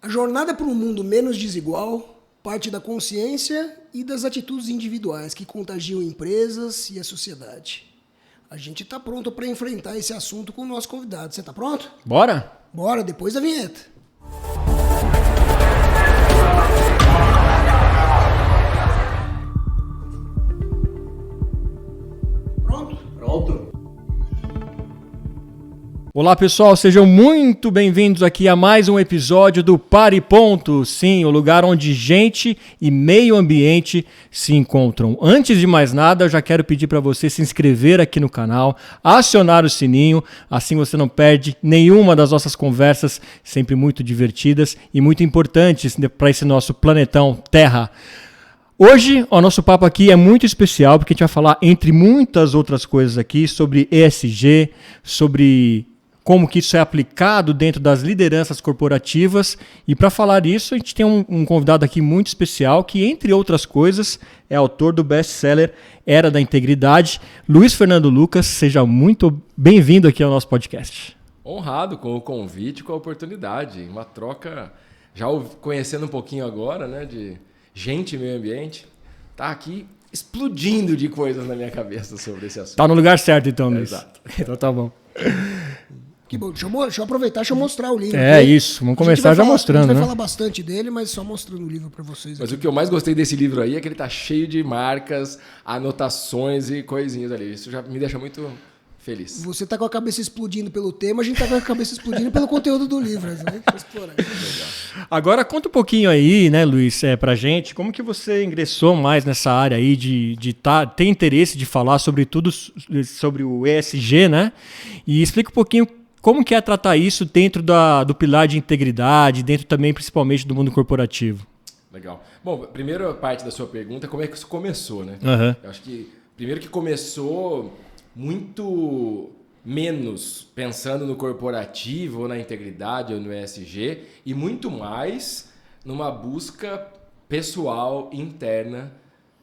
A jornada para um mundo menos desigual parte da consciência e das atitudes individuais que contagiam empresas e a sociedade. A gente está pronto para enfrentar esse assunto com o nosso convidado. Você está pronto? Bora? Bora, depois da vinheta. Pronto? Pronto. Olá pessoal, sejam muito bem-vindos aqui a mais um episódio do Para e Ponto. Sim, o lugar onde gente e meio ambiente se encontram. Antes de mais nada, eu já quero pedir para você se inscrever aqui no canal, acionar o sininho, assim você não perde nenhuma das nossas conversas, sempre muito divertidas e muito importantes para esse nosso planetão Terra. Hoje, o nosso papo aqui é muito especial, porque a gente vai falar, entre muitas outras coisas aqui, sobre ESG, sobre como que isso é aplicado dentro das lideranças corporativas. E para falar isso, a gente tem um convidado aqui muito especial, que, entre outras coisas, é autor do best-seller Era da Integridade. Luiz Fernando Lucas, seja muito bem-vindo aqui ao nosso podcast. Honrado com o convite, com a oportunidade. Uma troca, já conhecendo um pouquinho agora, né, de gente e meio ambiente. Tá aqui explodindo de coisas na minha cabeça sobre esse assunto. Tá no lugar certo, então, Luiz. Exato. Então tá bom. Que bom, deixa eu aproveitar, deixa eu mostrar o livro. É isso, vamos começar já mostrando, né? A gente vai né? falar bastante dele, mas só mostrando o livro para vocês. Mas aqui. o que eu mais gostei desse livro aí é que ele tá cheio de marcas, anotações e coisinhas ali. Isso já me deixa muito feliz. Você tá com a cabeça explodindo pelo tema, a gente tá com a cabeça explodindo pelo conteúdo do livro. Né? Deixa eu explorar. Agora conta um pouquinho aí, né, Luiz, pra gente, como que você ingressou mais nessa área aí de ter interesse de falar sobre tudo, sobre o ESG, né? E explica um pouquinho como que é tratar isso dentro do pilar de integridade, dentro também principalmente do mundo corporativo. Legal. Bom, a primeira parte da sua pergunta é como é que isso começou, né? Uhum. Eu acho que primeiro que começou muito menos pensando no corporativo, ou na integridade, ou no ESG, e muito mais numa busca pessoal, interna,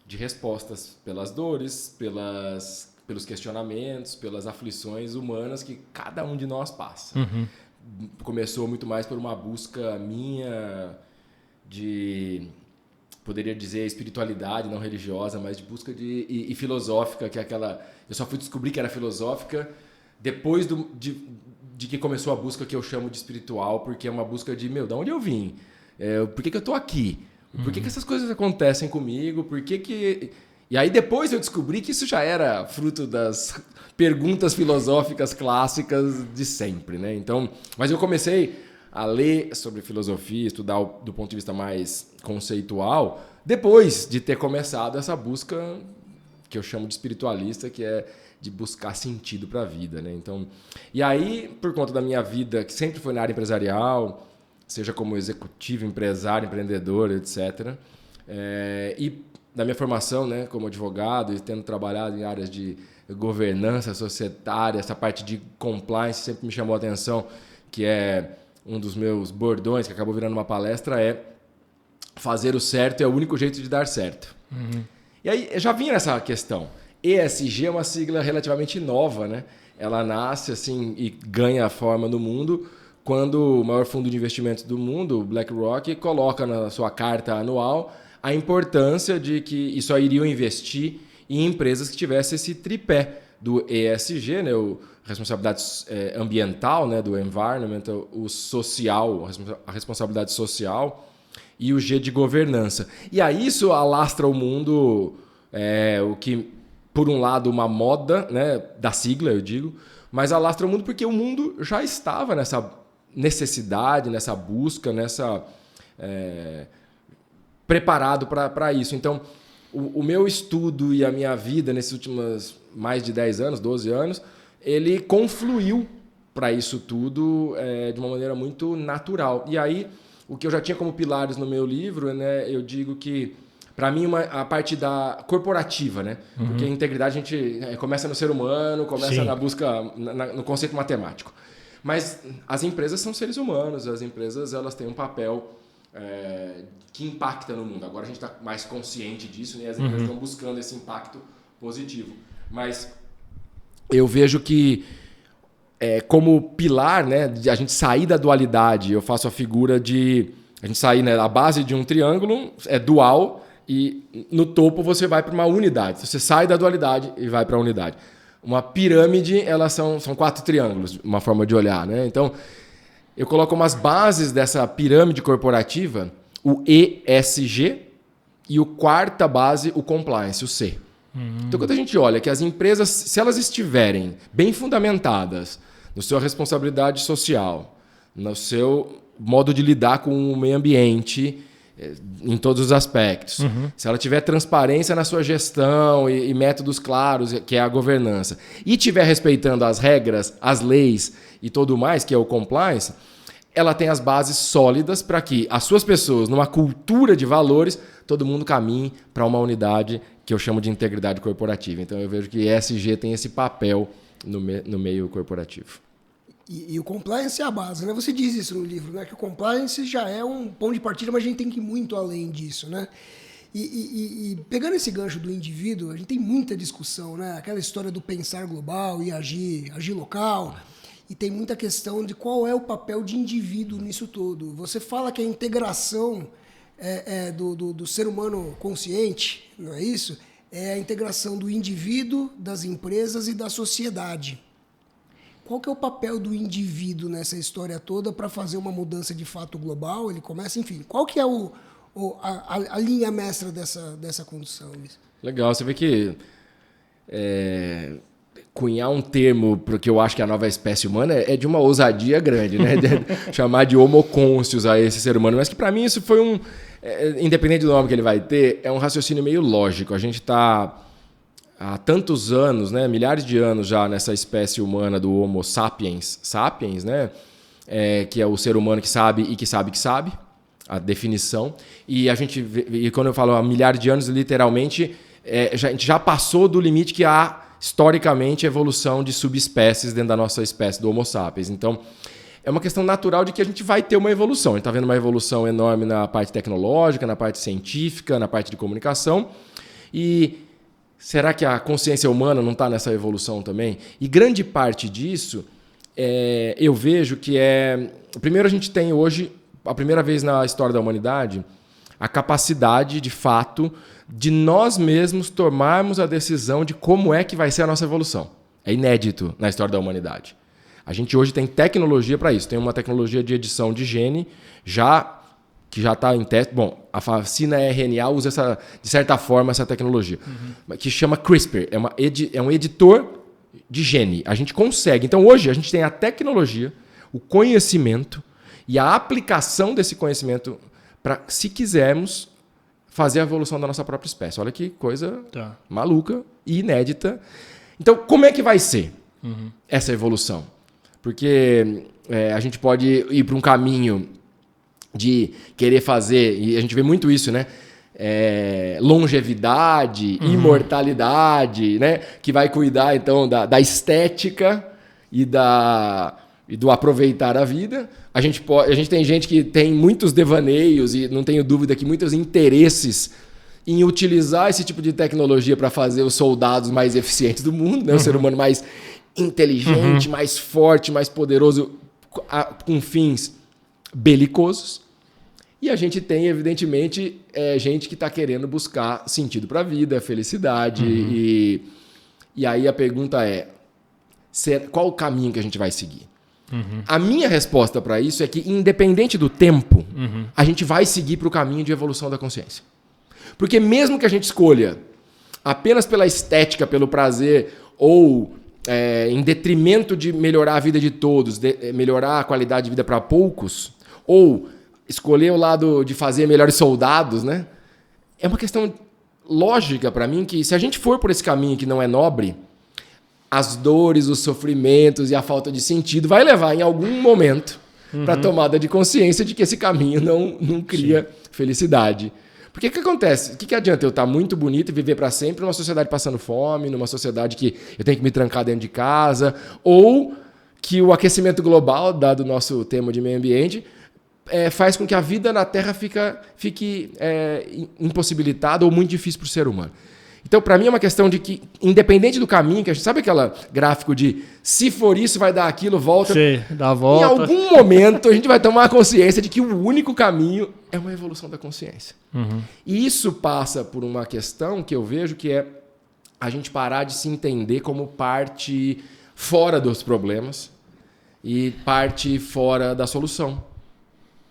de respostas pelas dores, pelos questionamentos, pelas aflições humanas que cada um de nós passa. Uhum. Começou muito mais por uma busca minha de, poderia dizer, espiritualidade, não religiosa, mas de busca e filosófica, que é aquela... Eu só fui descobrir que era filosófica depois de que começou a busca que eu chamo de espiritual, porque é uma busca de, de onde eu vim? Por que eu estou aqui? Por que essas coisas acontecem comigo? Por que... E aí depois eu descobri que isso já era fruto das perguntas filosóficas clássicas de sempre, né? Então, mas eu comecei a ler sobre filosofia, estudar do ponto de vista mais conceitual, depois de ter começado essa busca que eu chamo de espiritualista, que é de buscar sentido para a vida, né? Então, e aí, por conta da minha vida, que sempre foi na área empresarial, seja como executivo, empresário, empreendedor, etc., e da minha formação, né, como advogado e tendo trabalhado em áreas de governança societária, essa parte de compliance sempre me chamou a atenção, que é um dos meus bordões, que acabou virando uma palestra, é fazer o certo é o único jeito de dar certo. Uhum. E aí, eu já vinha nessa questão. ESG é uma sigla relativamente nova, né? Ela nasce assim e ganha forma no mundo quando o maior fundo de investimentos do mundo, o BlackRock, coloca na sua carta anual a importância de que só iriam investir em empresas que tivessem esse tripé do ESG, né, o responsabilidade ambiental, né, do environment, o social, a responsabilidade social e o G de governança. E aí isso alastra o mundo, o que, por um lado, uma moda, né, da sigla, eu digo, mas alastra o mundo porque o mundo já estava nessa necessidade, nessa busca, preparado para isso. Então, o meu estudo e a minha vida nesses últimos mais de 10 anos, 12 anos, ele confluiu para isso tudo de uma maneira muito natural. E aí, o que eu já tinha como pilares no meu livro, né, eu digo que, para mim, a parte da corporativa, né? Uhum. Porque a integridade a gente começa no ser humano, começa Sim. na busca, no conceito matemático. Mas as empresas são seres humanos, as empresas elas têm um papel que impacta no mundo. Agora a gente está mais consciente disso, né? As empresas estão buscando esse impacto positivo. Mas eu vejo que, como pilar, né, de a gente sair da dualidade, eu faço a figura de A gente sai, né, a base de um triângulo é dual e no topo você vai para uma unidade. Você sai da dualidade e vai para a unidade. Uma pirâmide, elas são 4 triângulos, uma forma de olhar, né? Então, eu coloco umas bases dessa pirâmide corporativa, o ESG, e o quarta base, o compliance, o C. Então, quando a gente olha que as empresas, se elas estiverem bem fundamentadas na sua responsabilidade social, no seu modo de lidar com o meio ambiente, em todos os aspectos, se ela tiver transparência na sua gestão e métodos claros, que é a governança, e estiver respeitando as regras, as leis e tudo mais, que é o compliance, ela tem as bases sólidas para que as suas pessoas, numa cultura de valores, todo mundo caminhe para uma unidade que eu chamo de integridade corporativa. Então eu vejo que ESG tem esse papel no meio corporativo. E o compliance é a base, né? Você diz isso no livro, né? Que o compliance já é um ponto de partida, mas a gente tem que ir muito além disso, né? E pegando esse gancho do indivíduo, a gente tem muita discussão, né? Aquela história do pensar global e agir local. E tem muita questão de qual é o papel de indivíduo nisso todo. Você fala que a integração do ser humano consciente, não é isso? É a integração do indivíduo, das empresas e da sociedade. Qual que é o papel do indivíduo nessa história toda para fazer uma mudança de fato global? Ele começa, enfim, qual que é a linha mestra dessa condução? Legal, você vê que cunhar um termo para o que eu acho que é a nova espécie humana é de uma ousadia grande, né? Chamar de homo conscious a esse ser humano. Mas que para mim isso foi independente do nome que ele vai ter, é um raciocínio meio lógico. A gente está há tantos anos, né, milhares de anos já nessa espécie humana do Homo sapiens, né, que é o ser humano que sabe e que sabe que sabe, a definição. E quando eu falo há milhares de anos, literalmente, a gente já passou do limite que há historicamente evolução de subespécies dentro da nossa espécie do Homo sapiens. Então, é uma questão natural de que a gente vai ter uma evolução. A gente está vendo uma evolução enorme na parte tecnológica, na parte científica, na parte de comunicação. E será que a consciência humana não está nessa evolução também? E grande parte disso, eu vejo que primeiro, a gente tem hoje, a primeira vez na história da humanidade, a capacidade, de fato, de nós mesmos tomarmos a decisão de como é que vai ser a nossa evolução. É inédito na história da humanidade. A gente hoje tem tecnologia para isso. Tem uma tecnologia de edição de gene que já está em teste. Bom, a vacina RNA usa, de certa forma, essa tecnologia, que chama CRISPR. É um editor de gene. A gente consegue. Então, hoje, a gente tem a tecnologia, o conhecimento e a aplicação desse conhecimento para, se quisermos, fazer a evolução da nossa própria espécie. Olha que coisa maluca e inédita. Então, como é que vai ser essa evolução? Porque a gente pode ir para um caminho de querer fazer, e a gente vê muito isso, né? Longevidade, imortalidade, né? Que vai cuidar, então, da estética e do aproveitar a vida. A gente tem gente que tem muitos devaneios e não tenho dúvida que muitos interesses em utilizar esse tipo de tecnologia para fazer os soldados mais eficientes do mundo, né? O ser humano mais inteligente, mais forte, mais poderoso, com fins belicosos. E a gente tem, evidentemente, gente que está querendo buscar sentido para a vida, felicidade. E aí a pergunta qual o caminho que a gente vai seguir? A minha resposta para isso é que, independente do tempo, a gente vai seguir para o caminho de evolução da consciência. Porque mesmo que a gente escolha apenas pela estética, pelo prazer, ou em detrimento de melhorar a vida de todos, melhorar a qualidade de vida para poucos, ou escolher o lado de fazer melhores soldados, né? É uma questão lógica para mim que, se a gente for por esse caminho que não é nobre, as dores, os sofrimentos e a falta de sentido vai levar em algum momento para a tomada de consciência de que esse caminho não cria felicidade. Porque o que acontece? O que adianta eu estar muito bonito e viver para sempre numa sociedade passando fome, numa sociedade que eu tenho que me trancar dentro de casa, ou que o aquecimento global, dado o nosso tema de meio ambiente, faz com que a vida na Terra fique impossibilitada ou muito difícil para o ser humano. Então, para mim, é uma questão de que, independente do caminho, que a gente sabe aquele gráfico de se for isso, vai dar aquilo, volta. Sim, dá a Em volta. algum momento, a gente vai tomar a consciência de que o único caminho é uma evolução da consciência. E isso passa por uma questão que eu vejo que é a gente parar de se entender como parte fora dos problemas e parte fora da solução.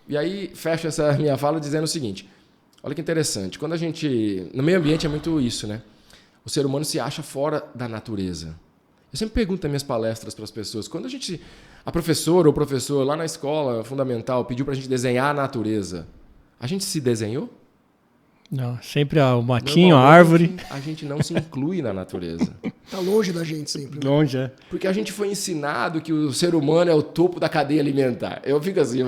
E aí, fecho essa minha fala dizendo o seguinte. Olha que interessante. Quando a gente... No meio ambiente é muito isso, né? O ser humano se acha fora da natureza. Eu sempre pergunto nas minhas palestras para as pessoas, quando a professora ou o professor lá na escola fundamental pediu para a gente desenhar a natureza, a gente se desenhou? Não, sempre o matinho, a árvore. A gente não se inclui na natureza. Tá longe da gente sempre. Né? Longe, é. Porque a gente foi ensinado que o ser humano é o topo da cadeia alimentar. Eu fico assim,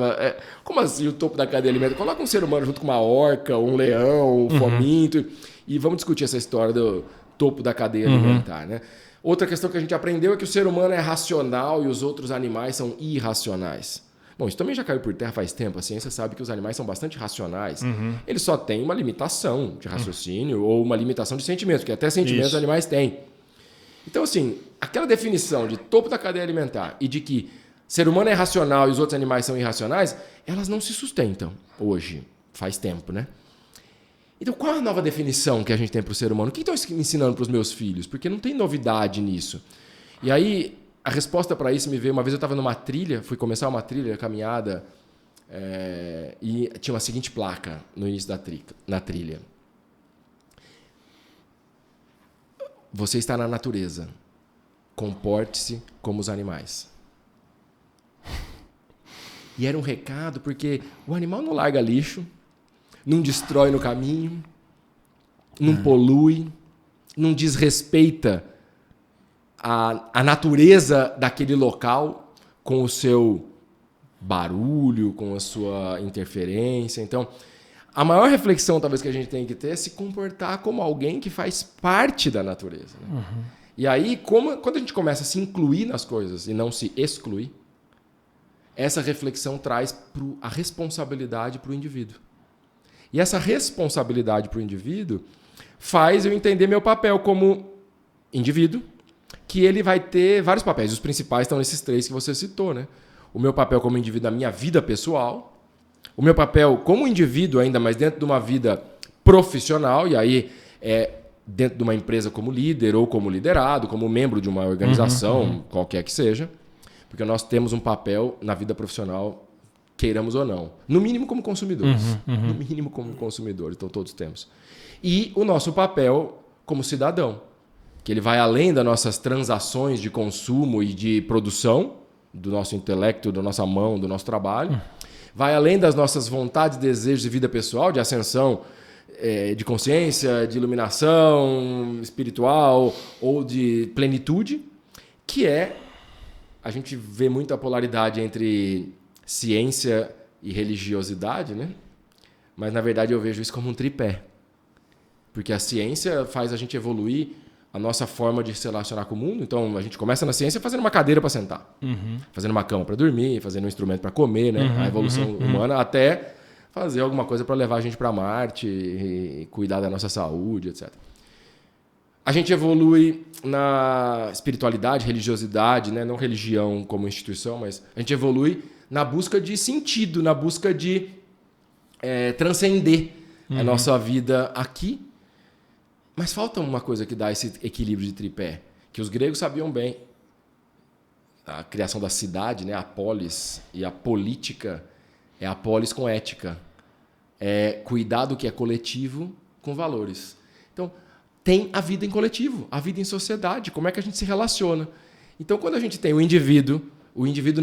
como assim o topo da cadeia alimentar? Coloca um ser humano junto com uma orca, um leão, um faminto, e vamos discutir essa história do topo da cadeia alimentar, né? Outra questão que a gente aprendeu é que o ser humano é racional e os outros animais são irracionais. Bom, isso também já caiu por terra faz tempo. A ciência sabe que os animais são bastante racionais. Eles só têm uma limitação de raciocínio ou uma limitação de sentimentos, porque até sentimentos os animais têm. Então, assim, aquela definição de topo da cadeia alimentar e de que ser humano é racional e os outros animais são irracionais, elas não se sustentam hoje. Faz tempo, né? Então, qual é a nova definição que a gente tem para o ser humano? O que estão ensinando para os meus filhos? Porque não tem novidade nisso. E aí, a resposta para isso me veio... Uma vez eu estava numa trilha, fui começar uma trilha, caminhada, e tinha uma seguinte placa no início na trilha. Você está na natureza. Comporte-se como os animais. E era um recado porque o animal não larga lixo, não destrói no caminho, não polui, não desrespeita a natureza daquele local com o seu barulho, com a sua interferência. Então, a maior reflexão talvez que a gente tem que ter é se comportar como alguém que faz parte da natureza. Né? E aí, quando a gente começa a se incluir nas coisas e não se excluir, essa reflexão traz a responsabilidade para o indivíduo. E essa responsabilidade para o indivíduo faz eu entender meu papel como indivíduo, que ele vai ter vários papéis. Os principais estão nesses 3 que você citou, né? O meu papel como indivíduo na minha vida pessoal, o meu papel como indivíduo ainda, mas dentro de uma vida profissional, e aí dentro de uma empresa como líder ou como liderado, como membro de uma organização, qualquer que seja, porque nós temos um papel na vida profissional, queiramos ou não. No mínimo como consumidores. No mínimo como consumidores, então todos temos. E o nosso papel como cidadão, que ele vai além das nossas transações de consumo e de produção, do nosso intelecto, da nossa mão, do nosso trabalho, vai além das nossas vontades, desejos de vida pessoal, de ascensão, de consciência, de iluminação espiritual ou de plenitude, que a gente vê muita polaridade entre ciência e religiosidade, né? Mas, na verdade, eu vejo isso como um tripé. Porque a ciência faz a gente evoluir a nossa forma de se relacionar com o mundo. Então, a gente começa na ciência fazendo uma cadeira para sentar, fazendo uma cama para dormir, fazendo um instrumento para comer, né? A evolução humana, até fazer alguma coisa para levar a gente para Marte e cuidar da nossa saúde, etc. A gente evolui na espiritualidade, religiosidade, né? Não religião como instituição, mas a gente evolui na busca de sentido, na busca de transcender a nossa vida aqui. Mas falta uma coisa que dá esse equilíbrio de tripé, que os gregos sabiam bem. A criação da cidade, né? A polis, e a política é a polis com ética. É cuidar do que é coletivo com valores. Então, tem a vida em coletivo, a vida em sociedade, como é que a gente se relaciona. Então, quando a gente tem o indivíduo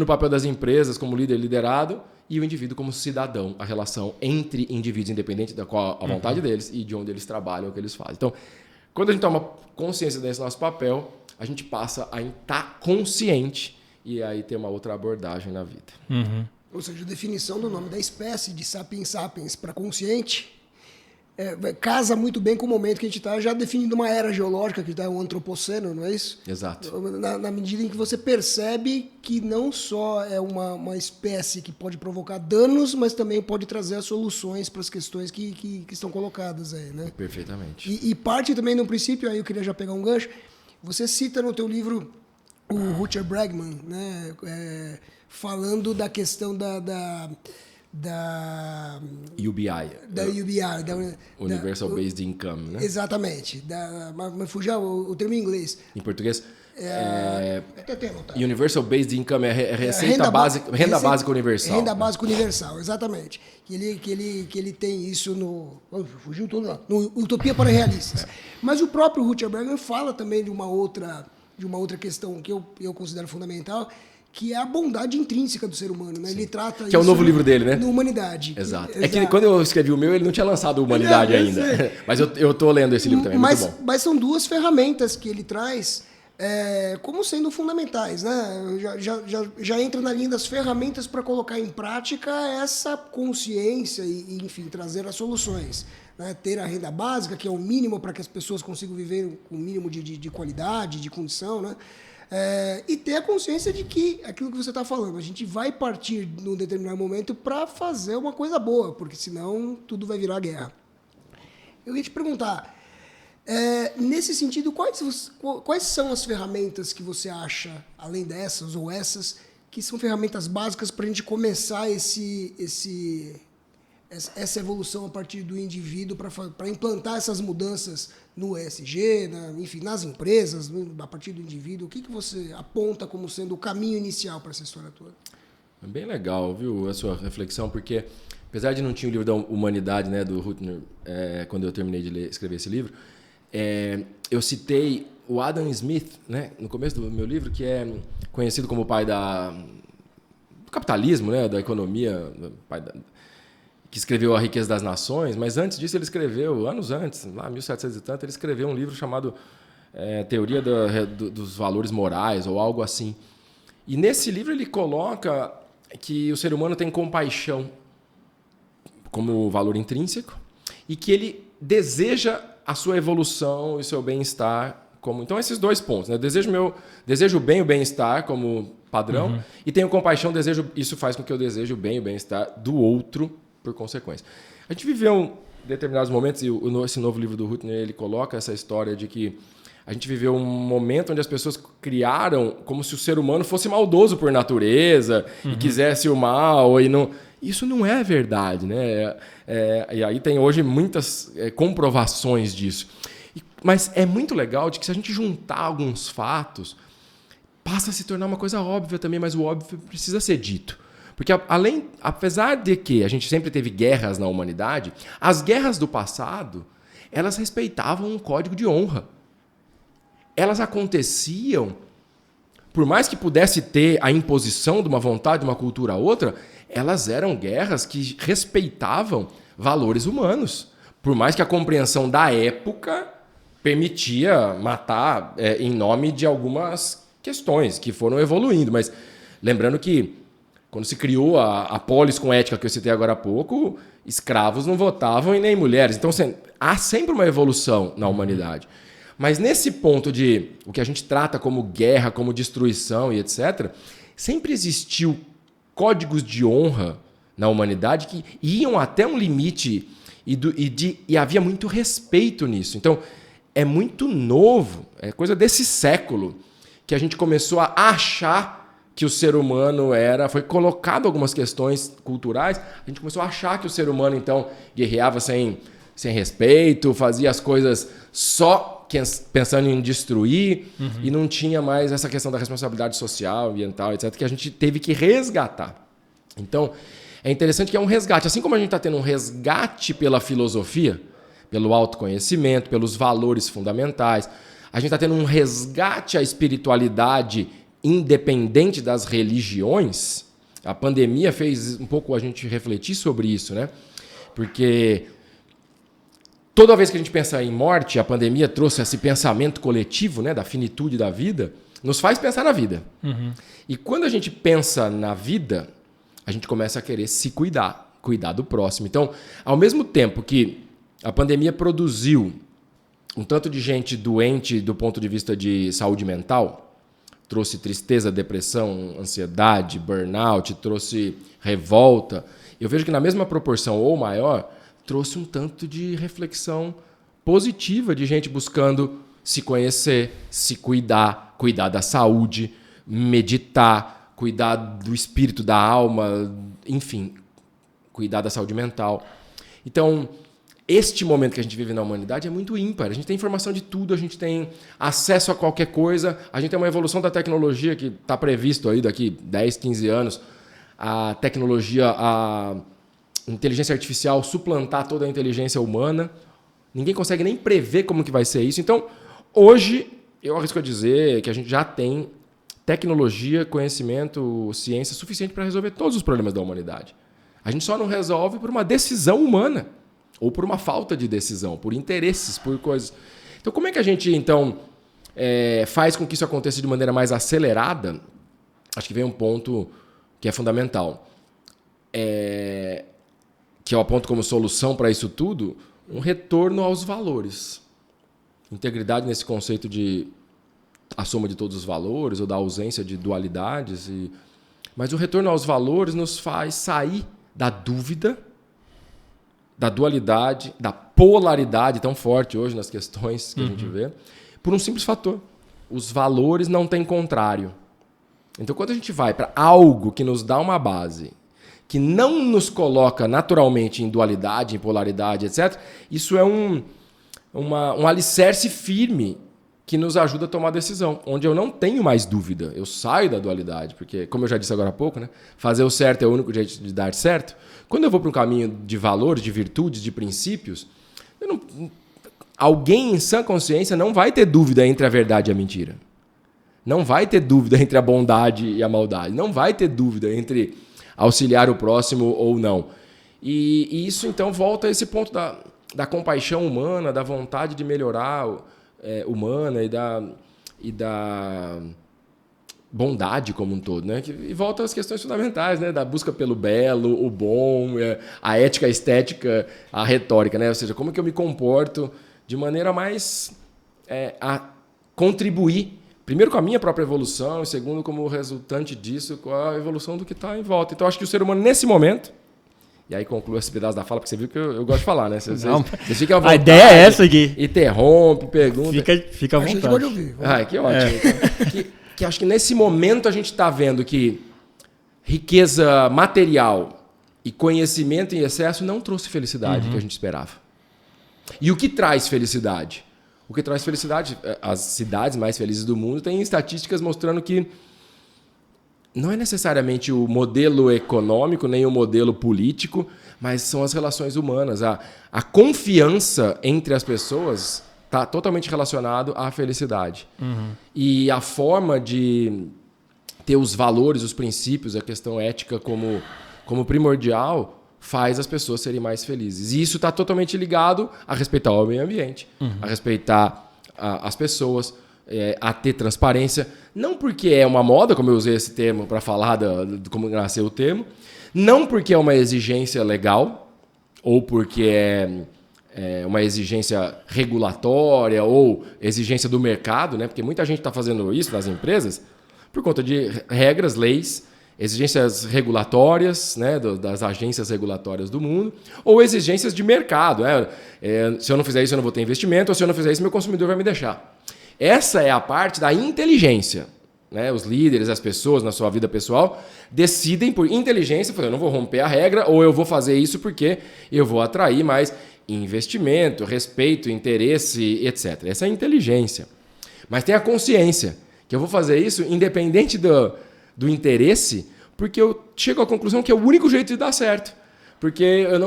no papel das empresas como líder liderado e o indivíduo como cidadão, a relação entre indivíduos, independente da qual a vontade deles e de onde eles trabalham, o que eles fazem. Então, quando a gente toma consciência desse nosso papel, a gente passa a estar consciente e aí ter uma outra abordagem na vida. Ou seja, a definição do nome da espécie de sapiens sapiens para consciente casa muito bem com o momento que a gente está já definindo uma era geológica, que é o antropoceno, não é isso? Exato. Na medida em que você percebe que não só é uma espécie que pode provocar danos, mas também pode trazer as soluções para as questões que estão colocadas aí, né? Perfeitamente. E parte também no princípio, aí eu queria já pegar um gancho, você cita no teu livro o Rutger Bregman, né? Falando da questão da UBI. Universal Basic Income, né? Exatamente. Mas fugiu o termo em inglês. Em português? Até tem anotado. Universal Basic Income é renda básica universal. Renda básica universal, exatamente. Que ele tem isso fugiu tudo lá. No Utopia para Realistas. Mas o próprio Rutger Bregman fala também de uma outra questão que eu considero fundamental, que é a bondade intrínseca do ser humano, né? Ele trata que é o novo livro dele, né? No Humanidade. Exato. É que quando eu escrevi o meu, ele não tinha lançado o Humanidade ainda. Mas eu tô lendo esse livro também, muito bom. Mas são duas ferramentas que ele traz como sendo fundamentais, né? Já entra na linha das ferramentas para colocar em prática essa consciência e, enfim, trazer as soluções. Né? Ter a renda básica, que é o mínimo para que as pessoas consigam viver com o mínimo de qualidade, de condição, né? E ter a consciência de que aquilo que você está falando, a gente vai partir num determinado momento para fazer uma coisa boa, porque senão tudo vai virar guerra. Eu ia te perguntar, nesse sentido, quais são as ferramentas que você acha, além dessas ou essas, que são ferramentas básicas para a gente começar essa evolução a partir do indivíduo para implantar essas mudanças no ESG, enfim, nas empresas, a partir do indivíduo? O que você aponta como sendo o caminho inicial para essa história toda? É bem legal, viu, a sua reflexão, porque apesar de não ter o livro da Humanidade, né, do Rutger, quando eu terminei de escrever esse livro, eu citei o Adam Smith, né, no começo do meu livro, que é conhecido como o pai do capitalismo, né, da economia, que escreveu A Riqueza das Nações, mas antes disso ele escreveu, anos antes, lá 1700 e tanto, ele escreveu um livro chamado Teoria dos Valores Morais, ou algo assim. E nesse livro ele coloca que o ser humano tem compaixão como valor intrínseco e que ele deseja a sua evolução e o seu bem-estar. Então, esses dois pontos. Né? Eu desejo bem o bem-estar como padrão e tenho compaixão, isso faz com que eu deseje o bem e o bem-estar do outro por consequência. A gente viveu determinados momentos, e esse novo livro do Rutger, ele coloca essa história de que a gente viveu um momento onde as pessoas criaram como se o ser humano fosse maldoso por natureza e quisesse o mal. Isso não é verdade, né? E aí tem hoje muitas comprovações disso. Mas é muito legal de que se a gente juntar alguns fatos, passa a se tornar uma coisa óbvia também, mas o óbvio precisa ser dito. Porque apesar de que a gente sempre teve guerras na humanidade, as guerras do passado, elas respeitavam um código de honra. Elas aconteciam, por mais que pudesse ter a imposição de uma vontade, de uma cultura a outra, elas eram guerras que respeitavam valores humanos. Por mais que a compreensão da época permitia matar em nome de algumas questões que foram evoluindo. Mas lembrando que quando se criou a polis com ética que eu citei agora há pouco, escravos não votavam e nem mulheres. Então há sempre uma evolução na humanidade. Mas nesse ponto de o que a gente trata como guerra, como destruição e etc., sempre existiu códigos de honra na humanidade que iam até um limite e havia muito respeito nisso. Então, é muito novo, é coisa desse século, que a gente começou a achar que o ser humano foi colocado algumas questões culturais, a gente começou a achar que o ser humano, então, guerreava sem respeito, fazia as coisas só pensando em destruir e não tinha mais essa questão da responsabilidade social, ambiental, etc., que a gente teve que resgatar. Então, é interessante que é um resgate. Assim como a gente está tendo um resgate pela filosofia, pelo autoconhecimento, pelos valores fundamentais, a gente está tendo um resgate à espiritualidade independente das religiões. A pandemia fez um pouco a gente refletir sobre isso, né? Porque toda vez que a gente pensa em morte, a pandemia trouxe esse pensamento coletivo, né, da finitude da vida, nos faz pensar na vida. E quando a gente pensa na vida, a gente começa a querer se cuidar do próximo. Então, ao mesmo tempo que a pandemia produziu um tanto de gente doente do ponto de vista de saúde mental, trouxe tristeza, depressão, ansiedade, burnout, trouxe revolta. Eu vejo que na mesma proporção ou maior, trouxe um tanto de reflexão positiva de gente buscando se conhecer, se cuidar, cuidar da saúde, meditar, cuidar do espírito, da alma, enfim, cuidar da saúde mental. Então, este momento que a gente vive na humanidade é muito ímpar. A gente tem informação de tudo, a gente tem acesso a qualquer coisa, a gente tem uma evolução da tecnologia que está previsto aí daqui 10, 15 anos, a tecnologia, a inteligência artificial suplantar toda a inteligência humana. Ninguém consegue nem prever como que vai ser isso. Então, hoje, eu arrisco a dizer que a gente já tem tecnologia, conhecimento, ciência suficiente para resolver todos os problemas da humanidade. A gente só não resolve por uma decisão humana, ou por uma falta de decisão, por interesses, por coisas. Então, como é que a gente, então, faz com que isso aconteça de maneira mais acelerada? Acho que vem um ponto que é fundamental. Que eu aponto como solução para isso tudo, um retorno aos valores. Integridade nesse conceito de a soma de todos os valores, ou da ausência de dualidades. Mas o retorno aos valores nos faz sair da dúvida, da dualidade, da polaridade tão forte hoje nas questões que a gente vê, por um simples fator. Os valores não têm contrário. Então, quando a gente vai para algo que nos dá uma base, que não nos coloca naturalmente em dualidade, em polaridade, etc., isso é um alicerce firme que nos ajuda a tomar decisão, onde eu não tenho mais dúvida. Eu saio da dualidade, porque, como eu já disse agora há pouco, né, fazer o certo é o único jeito de dar certo. Quando eu vou para um caminho de valores, de virtudes, de princípios, alguém em sã consciência não vai ter dúvida entre a verdade e a mentira. Não vai ter dúvida entre a bondade e a maldade. Não vai ter dúvida entre auxiliar o próximo ou não. E isso, então, volta a esse ponto da compaixão humana, da vontade de melhorar humana e da bondade como um todo, né? E volta às questões fundamentais, né? Da busca pelo belo, o bom, a ética, a estética, a retórica, né? Ou seja, como que eu me comporto de maneira mais a contribuir, primeiro com a minha própria evolução, e segundo como resultante disso, com a evolução do que está em volta. Então, acho que o ser humano, nesse momento, e aí concluo esse pedaço da fala, porque você viu que eu gosto de falar, né? Vocês ficam à vontade, a ideia é essa aqui. Interrompe, pergunta. Fica à vontade. A gente pode ouvir. Que ótimo. Que acho que nesse momento a gente está vendo que riqueza material e conhecimento em excesso não trouxe felicidade que a gente esperava. E o que traz felicidade? O que traz felicidade, as cidades mais felizes do mundo têm estatísticas mostrando que não é necessariamente o modelo econômico nem o modelo político, mas são as relações humanas. A confiança entre as pessoas está totalmente relacionado à felicidade. E a forma de ter os valores, os princípios, a questão ética como primordial faz as pessoas serem mais felizes. E isso está totalmente ligado a respeitar o meio ambiente, a respeitar as pessoas, a ter transparência. Não porque é uma moda, como eu usei esse termo para falar de como nasceu o termo, não porque é uma exigência legal, ou porque é uma exigência regulatória ou exigência do mercado, né? Porque muita gente está fazendo isso nas empresas por conta de regras, leis, exigências regulatórias, né? Das agências regulatórias do mundo, ou exigências de mercado. Se eu não fizer isso, eu não vou ter investimento, ou se eu não fizer isso, meu consumidor vai me deixar. Essa é a parte da inteligência. Né? Os líderes, as pessoas na sua vida pessoal decidem por inteligência, eu não vou romper a regra, ou eu vou fazer isso porque eu vou atrair mais investimento, respeito, interesse, etc. Essa é a inteligência. Mas tem a consciência, que eu vou fazer isso independente do interesse, porque eu chego à conclusão que é o único jeito de dar certo. Porque eu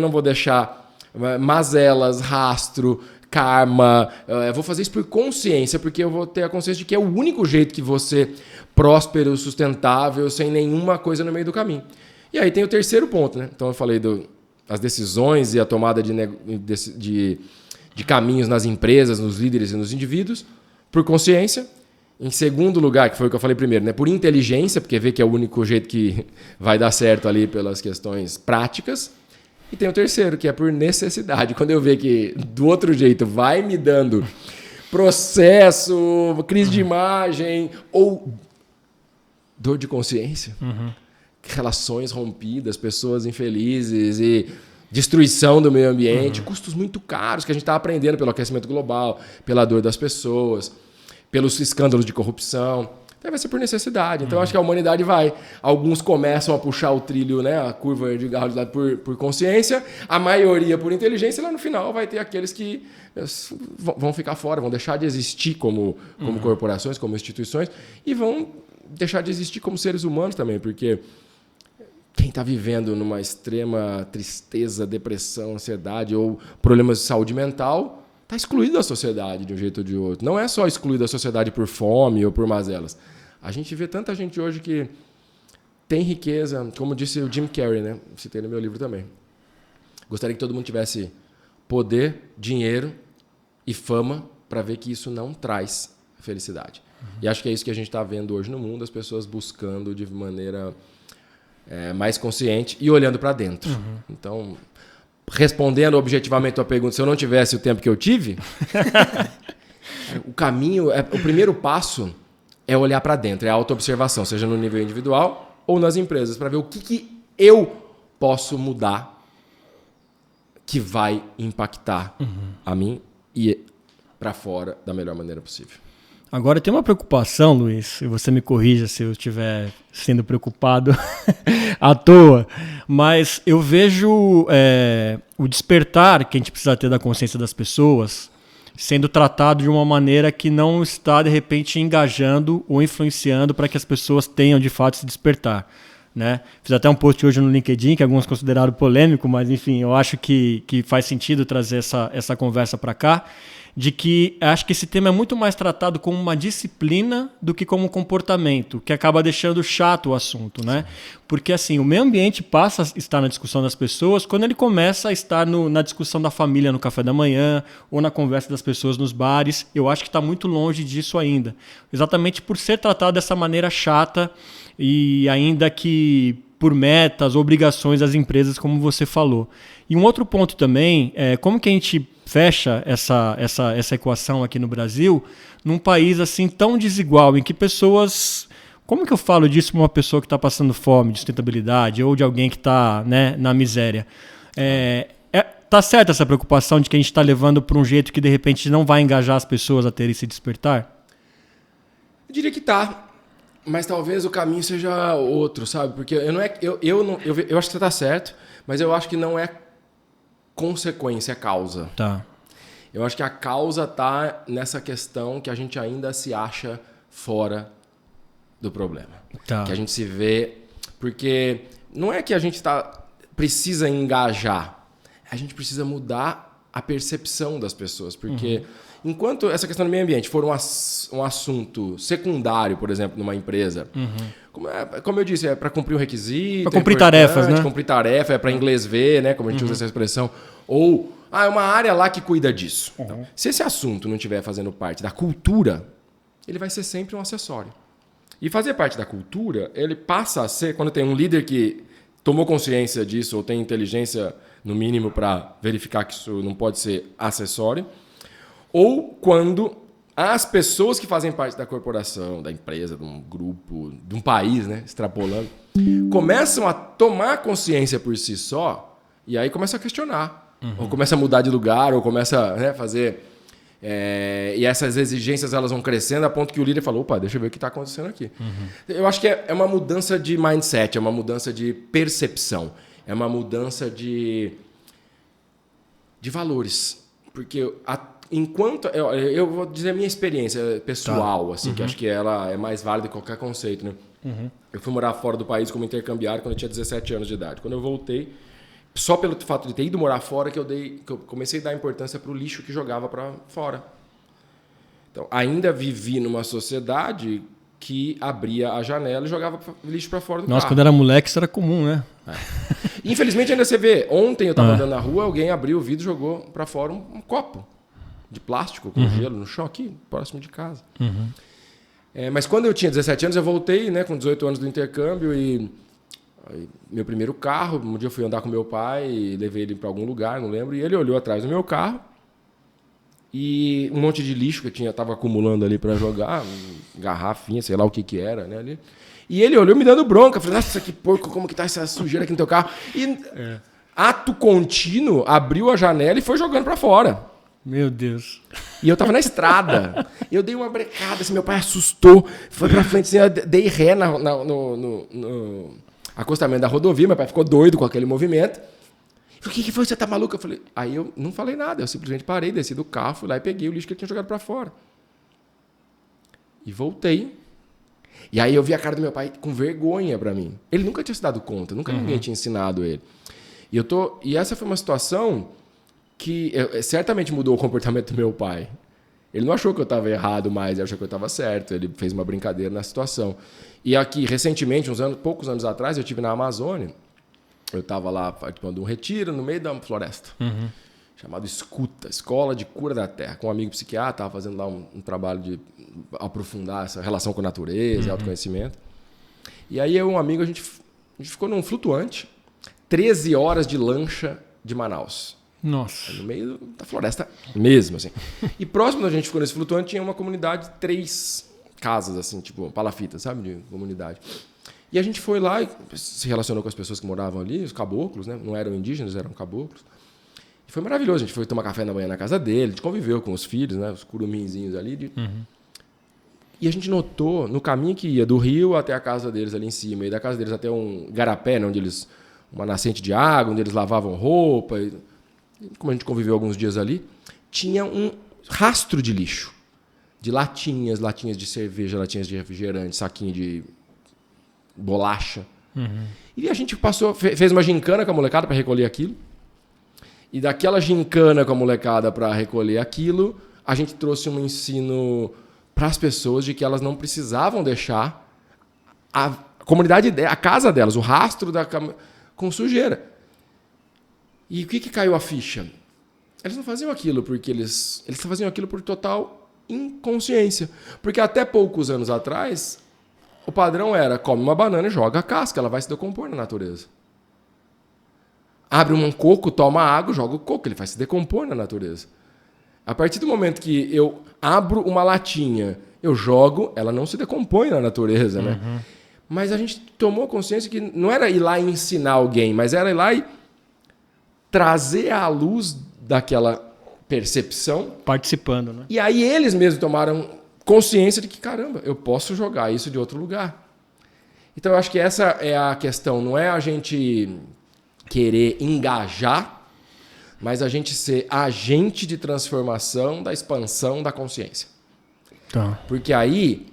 não vou deixar mazelas, rastro, karma. Eu vou fazer isso por consciência, porque eu vou ter a consciência de que é o único jeito que você próspero, sustentável, sem nenhuma coisa no meio do caminho. E aí tem o terceiro ponto, né? Então eu falei as decisões e a tomada de caminhos nas empresas, nos líderes e nos indivíduos, por consciência. Em segundo lugar, que foi o que eu falei primeiro, né? Por inteligência, porque vê que é o único jeito que vai dar certo ali pelas questões práticas. E tem o terceiro, que é por necessidade. Quando eu ver que do outro jeito vai me dando processo, crise de imagem ou dor de consciência, relações rompidas, pessoas infelizes e destruição do meio ambiente, custos muito caros que a gente está aprendendo pelo aquecimento global, pela dor das pessoas, pelos escândalos de corrupção. Então vai ser por necessidade. Então acho que a humanidade vai. Alguns começam a puxar o trilho, né, a curva de garro de lado por consciência, a maioria por inteligência, e lá no final vai ter aqueles que vão ficar fora, vão deixar de existir como corporações, como instituições, e vão deixar de existir como seres humanos também, porque quem está vivendo numa extrema tristeza, depressão, ansiedade ou problemas de saúde mental está excluído da sociedade de um jeito ou de outro. Não é só excluído da sociedade por fome ou por mazelas. A gente vê tanta gente hoje que tem riqueza, como disse o Jim Carrey, né? Citei no meu livro também. Gostaria que todo mundo tivesse poder, dinheiro e fama para ver que isso não traz felicidade. E acho que é isso que a gente está vendo hoje no mundo, as pessoas buscando de maneira mais consciente e olhando para dentro. Então, respondendo objetivamente a tua pergunta, se eu não tivesse o tempo que eu tive, o caminho, o primeiro passo é olhar para dentro, é a autoobservação, seja no nível individual ou nas empresas, para ver o que eu posso mudar que vai impactar a mim e para fora da melhor maneira possível. Agora tem uma preocupação, Luiz, e você me corrija se eu estiver sendo preocupado à toa, mas eu vejo o despertar que a gente precisa ter da consciência das pessoas sendo tratado de uma maneira que não está, de repente, engajando ou influenciando para que as pessoas tenham, de fato, esse despertar. Né? Fiz até um post hoje no LinkedIn, que alguns consideraram polêmico, mas, enfim, eu acho que faz sentido trazer essa conversa para cá, de que acho que esse tema é muito mais tratado como uma disciplina do que como um comportamento, que acaba deixando chato o assunto, né? Porque assim, o meio ambiente passa a estar na discussão das pessoas quando ele começa a estar na discussão da família no café da manhã ou na conversa das pessoas nos bares. Eu acho que está muito longe disso ainda. Exatamente por ser tratado dessa maneira chata e ainda que por metas, obrigações das empresas, como você falou. E um outro ponto também é como que a gente fecha essa equação aqui no Brasil num país assim tão desigual, em que pessoas... Como que eu falo disso para uma pessoa que está passando fome, de sustentabilidade, ou de alguém que está, né, na miséria? Tá certa essa preocupação de que a gente está levando para um jeito que de repente não vai engajar as pessoas a terem esse despertar? Eu diria que tá. Mas talvez o caminho seja outro, sabe? Porque eu acho que você está certo, mas eu acho que não é consequência, é causa. Tá. Eu acho que a causa está nessa questão que a gente ainda se acha fora do problema. Tá. Que a gente se vê... Porque não é que a gente precisa engajar, a gente precisa mudar a percepção das pessoas. Porque enquanto essa questão do meio ambiente for um assunto secundário, por exemplo, numa empresa, como eu disse, é para cumprir um requisito, para cumprir tarefas, né? Cumprir tarefa, é para inglês ver, né? Como a gente usa essa expressão. Ou, é uma área lá que cuida disso. Então, se esse assunto não estiver fazendo parte da cultura, ele vai ser sempre um acessório. E fazer parte da cultura, ele passa a ser, quando tem um líder que tomou consciência disso, ou tem inteligência, no mínimo, para verificar que isso não pode ser acessório, ou quando as pessoas que fazem parte da corporação, da empresa, de um grupo, de um país, né, extrapolando, começam a tomar consciência por si só e aí começam a questionar. Ou começa a mudar de lugar, ou começa a fazer... e essas exigências elas vão crescendo a ponto que o líder falou, opa, deixa eu ver o que está acontecendo aqui. Eu acho que é uma mudança de mindset, é uma mudança de percepção, é uma mudança de valores. Porque enquanto... Eu vou dizer a minha experiência pessoal, assim, que acho que ela é mais válida que qualquer conceito. Né? Eu fui morar fora do país como intercambiário quando eu tinha 17 anos de idade. Quando eu voltei, só pelo fato de ter ido morar fora, que eu comecei a dar importância para o lixo que jogava para fora. Então, ainda vivi numa sociedade que abria a janela e jogava lixo para fora do carro. Nossa, quando era moleque isso era comum, né? Infelizmente ainda você vê, ontem eu estava andando na rua, alguém abriu o vidro e jogou para fora um copo de plástico com gelo no chão aqui, próximo de casa. Mas quando eu tinha 17 anos, eu voltei, né, com 18 anos do intercâmbio e Aí, meu primeiro carro, um dia eu fui andar com meu pai, levei ele para algum lugar, não lembro, e ele olhou atrás do meu carro e um monte de lixo que eu tava acumulando ali para jogar, garrafinha, sei lá o que era, né, ali. E ele olhou me dando bronca, falei, nossa, que porco, como que tá essa sujeira aqui no teu carro? E ato contínuo, abriu a janela e foi jogando para fora. Meu Deus. E eu tava na estrada. Eu dei uma brecada, assim, meu pai assustou, foi pra frente, assim, eu dei ré no acostamento da rodovia, meu pai ficou doido com aquele movimento. O que foi? Você tá maluco? Eu falei, aí eu não falei nada, eu simplesmente parei, desci do carro, fui lá e peguei o lixo que ele tinha jogado pra fora. E voltei. E aí eu vi a cara do meu pai com vergonha pra mim. Ele nunca tinha se dado conta, nunca ninguém tinha ensinado ele. E essa foi uma situação que certamente mudou o comportamento do meu pai. Ele não achou que eu estava errado mais, ele achou que eu estava certo. Ele fez uma brincadeira na situação. E aqui, recentemente, poucos anos atrás, eu estive na Amazônia. Eu estava lá participando de um retiro no meio da floresta, chamado Escuta, Escola de Cura da Terra, com um amigo psiquiatra, estava fazendo lá um trabalho de aprofundar essa relação com a natureza, autoconhecimento. E aí eu e um amigo, a gente ficou num flutuante, 13 horas de lancha de Manaus. Nossa. No meio da floresta mesmo, assim. E próximo da gente ficou nesse flutuante, tinha uma comunidade de 3 casas, assim, tipo palafitas, sabe, de comunidade. E a gente foi lá e se relacionou com as pessoas que moravam ali, os caboclos, né? Não eram indígenas, eram caboclos. E foi maravilhoso. A gente foi tomar café da manhã na casa dele, a gente conviveu com os filhos, né? Os curuminzinhos ali. E a gente notou, no caminho que ia do rio até a casa deles ali em cima, e da casa deles até um garapé, né? Uma nascente de água, onde eles lavavam roupa. Como a gente conviveu alguns dias ali, tinha um rastro de lixo. De latinhas de cerveja, latinhas de refrigerante, saquinho de bolacha. E a gente fez uma gincana com a molecada para recolher aquilo. E daquela gincana com a molecada para recolher aquilo, a gente trouxe um ensino para as pessoas de que elas não precisavam deixar a comunidade, a casa delas, o rastro com sujeira. E o que caiu a ficha? Eles não faziam aquilo porque eles faziam aquilo por total inconsciência. Porque até poucos anos atrás, o padrão era: come uma banana e joga a casca, ela vai se decompor na natureza. Abre um coco, toma água, joga o coco, ele vai se decompor na natureza. A partir do momento que eu abro uma latinha, eu jogo, ela não se decompõe na natureza, né? Mas a gente tomou consciência que não era ir lá e ensinar alguém, mas era ir lá e trazer à luz daquela percepção. Participando, né? E aí eles mesmos tomaram consciência de que, caramba, eu posso jogar isso de outro lugar. Então eu acho que essa é a questão. Não é a gente querer engajar, mas a gente ser agente de transformação da expansão da consciência. Tá. Porque aí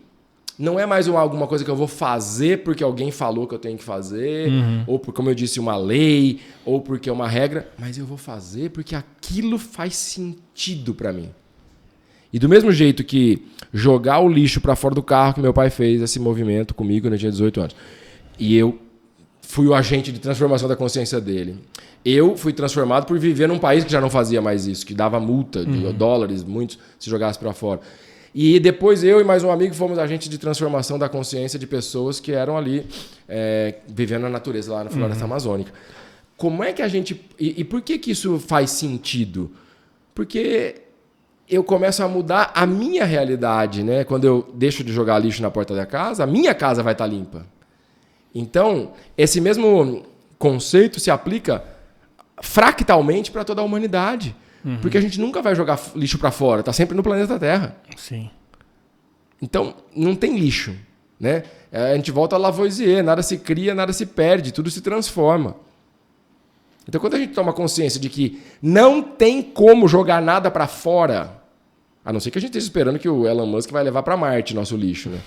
não é mais alguma coisa que eu vou fazer porque alguém falou que eu tenho que fazer, ou porque, como eu disse, uma lei, ou porque é uma regra, mas eu vou fazer porque aquilo faz sentido para mim. E do mesmo jeito que jogar o lixo para fora do carro, que meu pai fez esse movimento comigo quando eu tinha 18 anos, e eu fui o agente de transformação da consciência dele. Eu fui transformado por viver num país que já não fazia mais isso, que dava multa de dólares, muitos, se jogasse para fora. E depois eu e mais um amigo fomos agentes de transformação da consciência de pessoas que eram ali vivendo na natureza, lá na floresta amazônica. Como é que a gente... E por que isso faz sentido? Porque eu começo a mudar a minha realidade, né? Quando eu deixo de jogar lixo na porta da casa, a minha casa vai estar limpa. Então, esse mesmo conceito se aplica fractalmente para toda a humanidade. Porque a gente nunca vai jogar lixo para fora, está sempre no planeta Terra. Sim. Então, não tem lixo, né? A gente volta a Lavoisier, nada se cria, nada se perde, tudo se transforma. Então, quando a gente toma consciência de que não tem como jogar nada para fora, a não ser que a gente esteja esperando que o Elon Musk vai levar para Marte nosso lixo, né?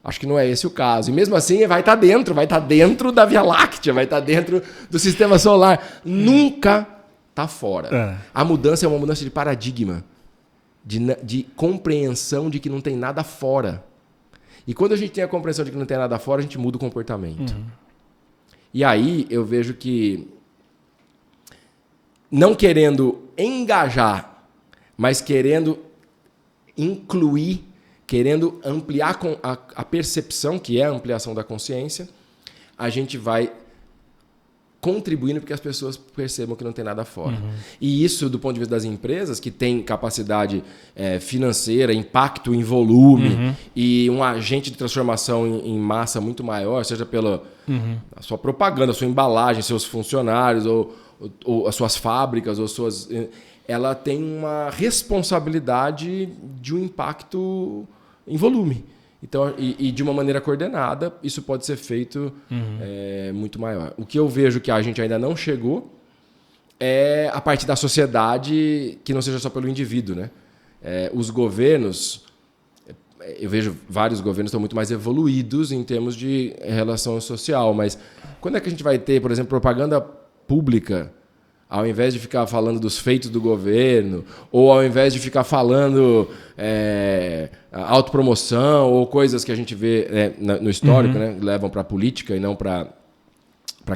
Acho que não é esse o caso. E mesmo assim vai estar dentro da Via Láctea, vai estar dentro do Sistema Solar. Nunca está fora. A mudança é uma mudança de paradigma, de compreensão de que não tem nada fora. E quando a gente tem a compreensão de que não tem nada fora, a gente muda o comportamento. E aí eu vejo que, não querendo engajar, mas querendo incluir, querendo ampliar a percepção, que é a ampliação da consciência, a gente vai contribuindo para que as pessoas percebam que não tem nada fora. E isso, do ponto de vista das empresas, que tem capacidade financeira, impacto em volume e um agente de transformação em massa muito maior, seja pela a sua propaganda, a sua embalagem, seus funcionários, ou as suas fábricas, ou suas... Ela tem uma responsabilidade de um impacto em volume. Então, e de uma maneira coordenada, isso pode ser feito muito maior. O que eu vejo que a gente ainda não chegou é a parte da sociedade que não seja só pelo indivíduo, né? Os governos, eu vejo vários governos estão muito mais evoluídos em termos de relação social, mas quando é que a gente vai ter, por exemplo, propaganda pública, ao invés de ficar falando dos feitos do governo, ou ao invés de ficar falando autopromoção ou coisas que a gente vê no histórico, né, levam para a política e não para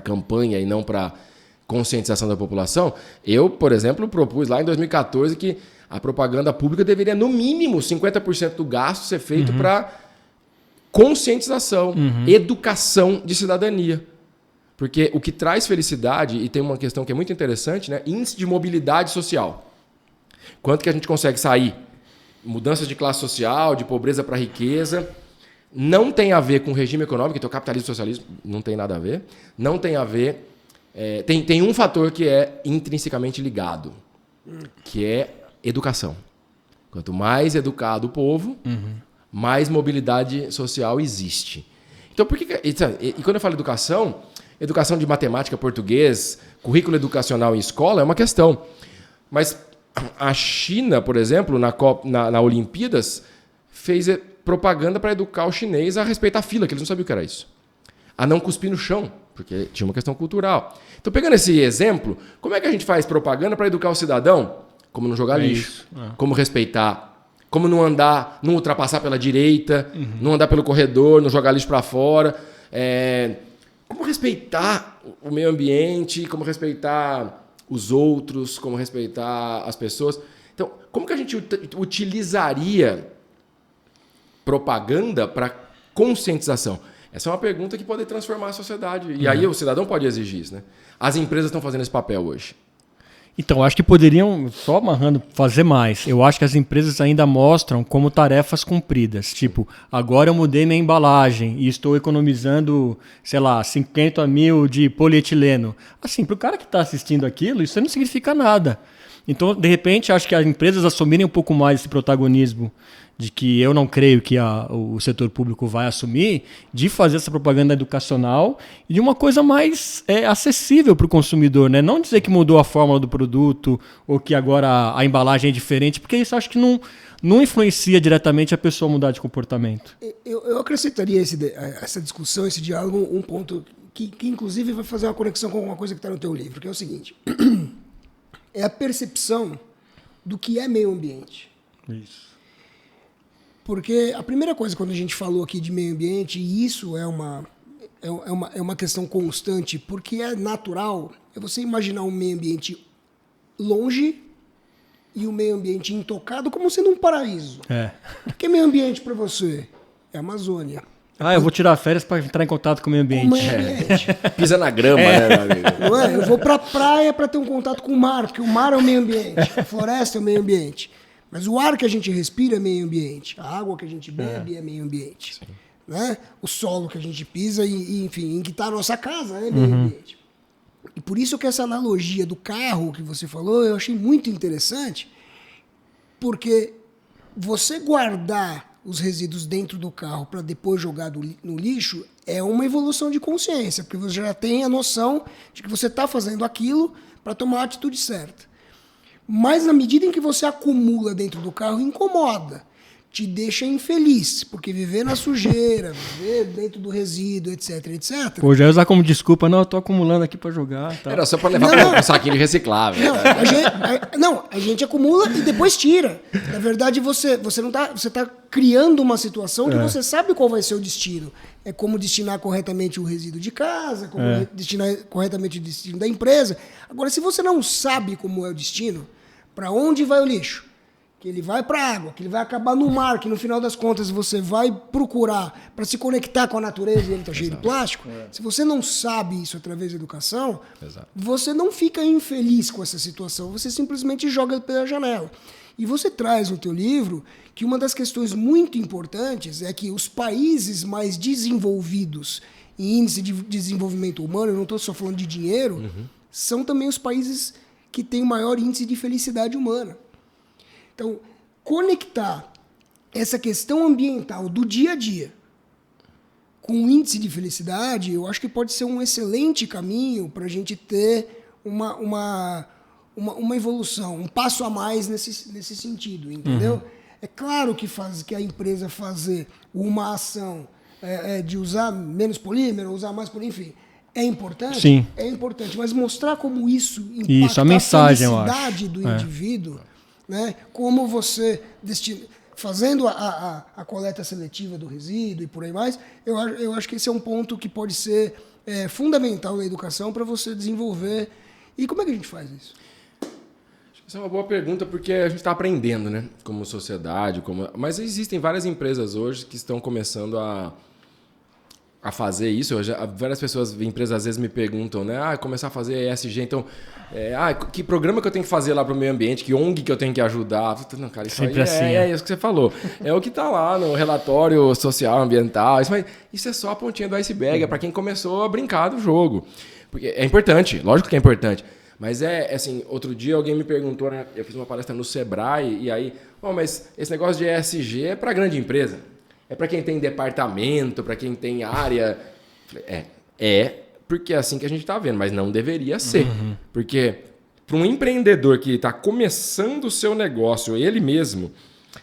campanha e não para conscientização da população. Eu, por exemplo, propus lá em 2014 que a propaganda pública deveria, no mínimo, 50% do gasto ser feito para conscientização, educação de cidadania. Porque o que traz felicidade, e tem uma questão que é muito interessante, né? Índice de mobilidade social. Quanto que a gente consegue sair? Mudanças de classe social, de pobreza para riqueza. Não tem a ver com o regime econômico, então capitalismo e socialismo não tem nada a ver. Não tem a ver... Tem um fator que é intrinsecamente ligado, que é educação. Quanto mais educado o povo, mais mobilidade social existe. Então, por que... E quando eu falo educação de matemática, português, currículo educacional em escola é uma questão. Mas a China, por exemplo, na Olimpíadas, fez propaganda para educar o chinês a respeitar a fila, que eles não sabiam o que era isso. A não cuspir no chão, porque tinha uma questão cultural. Então, pegando esse exemplo, como é que a gente faz propaganda para educar o cidadão? Como não jogar lixo, como respeitar, como não andar, não ultrapassar pela direita, não andar pelo corredor, não jogar lixo para fora, como respeitar o meio ambiente, como respeitar os outros, como respeitar as pessoas. Então, como que a gente utilizaria propaganda para conscientização? Essa é uma pergunta que pode transformar a sociedade. E aí o cidadão pode exigir isso, né? As empresas estão fazendo esse papel hoje. Então, acho que poderiam, só amarrando, fazer mais. Eu acho que as empresas ainda mostram como tarefas cumpridas. Tipo, agora eu mudei minha embalagem e estou economizando, sei lá, 50 mil de polietileno. Assim, para o cara que está assistindo aquilo, isso não significa nada. Então, de repente, acho que as empresas assumirem um pouco mais esse protagonismo de que eu não creio que o setor público vai assumir, de fazer essa propaganda educacional e de uma coisa mais acessível para o consumidor, né? Não dizer que mudou a fórmula do produto ou que agora a embalagem é diferente, porque isso acho que não influencia diretamente a pessoa mudar de comportamento. Eu acrescentaria essa discussão, esse diálogo, um ponto que inclusive vai fazer uma conexão com alguma coisa que está no teu livro, que é o seguinte. É a percepção do que é meio ambiente. Isso. Porque a primeira coisa, quando a gente falou aqui de meio ambiente, e isso é uma questão constante, porque é natural, é você imaginar um meio ambiente longe e o meio ambiente intocado como sendo um paraíso. O que é meio ambiente para você? É a Amazônia. Eu vou tirar férias para entrar em contato com o meio ambiente. O meio ambiente. Pisa na grama, né, meu amigo? Não é? Eu vou para a praia para ter um contato com o mar, porque o mar é o meio ambiente, a floresta é o meio ambiente. Mas o ar que a gente respira é meio ambiente, a água que a gente bebe é meio ambiente, né? O solo que a gente pisa e enfim, em que está a nossa casa é meio ambiente. E por isso que essa analogia do carro que você falou, eu achei muito interessante, porque você guardar os resíduos dentro do carro para depois jogar no lixo é uma evolução de consciência, porque você já tem a noção de que você está fazendo aquilo para tomar a atitude certa. Mas na medida em que você acumula dentro do carro, incomoda, te deixa infeliz, porque viver na sujeira, viver dentro do resíduo, etc, etc. Pô, já ia usar como desculpa, não, eu tô acumulando aqui para jogar. Tá. Era só para levar para um saquinho de reciclável. A gente acumula e depois tira. Na verdade, você tá criando uma situação que você sabe qual vai ser o destino. É como destinar corretamente o resíduo de casa, como destinar corretamente o destino da empresa. Agora, se você não sabe como é o destino, para onde vai o lixo? que ele vai para a água, que ele vai acabar no mar, que no final das contas você vai procurar para se conectar com a natureza e ele está cheio de plástico, se você não sabe isso através da educação, você não fica infeliz com essa situação, você simplesmente joga pela janela. E você traz no teu livro que uma das questões muito importantes é que os países mais desenvolvidos em índice de desenvolvimento humano, eu não estou só falando de dinheiro, são também os países que têm o maior índice de felicidade humana. Então, conectar essa questão ambiental do dia a dia com o índice de felicidade, eu acho que pode ser um excelente caminho para a gente ter uma evolução, um passo a mais nesse sentido, entendeu? É claro que a empresa fazer uma ação de usar menos polímero, usar mais polímero, enfim, é importante? Sim. É importante, mas mostrar como isso impacta a mensagem, a felicidade do indivíduo, né? Como você fazendo a coleta seletiva do resíduo e por aí mais, eu acho que esse é um ponto que pode ser fundamental na educação para você desenvolver. E como é que a gente faz isso? Essa é uma boa pergunta, porque a gente está aprendendo, né? Como sociedade, mas existem várias empresas hoje que estão começando a fazer isso. Várias empresas às vezes me perguntam, né? Começar a fazer ESG, então, que programa que eu tenho que fazer lá para o meio ambiente, que ONG que eu tenho que ajudar? Não, cara, isso sempre aí assim, é isso que você falou. É o que está lá no relatório social, ambiental, mas isso é só a pontinha do iceberg, é para quem começou a brincar do jogo. Porque é importante, lógico que é importante. Mas assim, outro dia alguém me perguntou, né? Eu fiz uma palestra no Sebrae, e aí, mas esse negócio de ESG é para grande empresa? É para quem tem departamento, para quem tem área? Porque é assim que a gente está vendo, mas não deveria ser. Porque para um empreendedor que está começando o seu negócio, ele mesmo,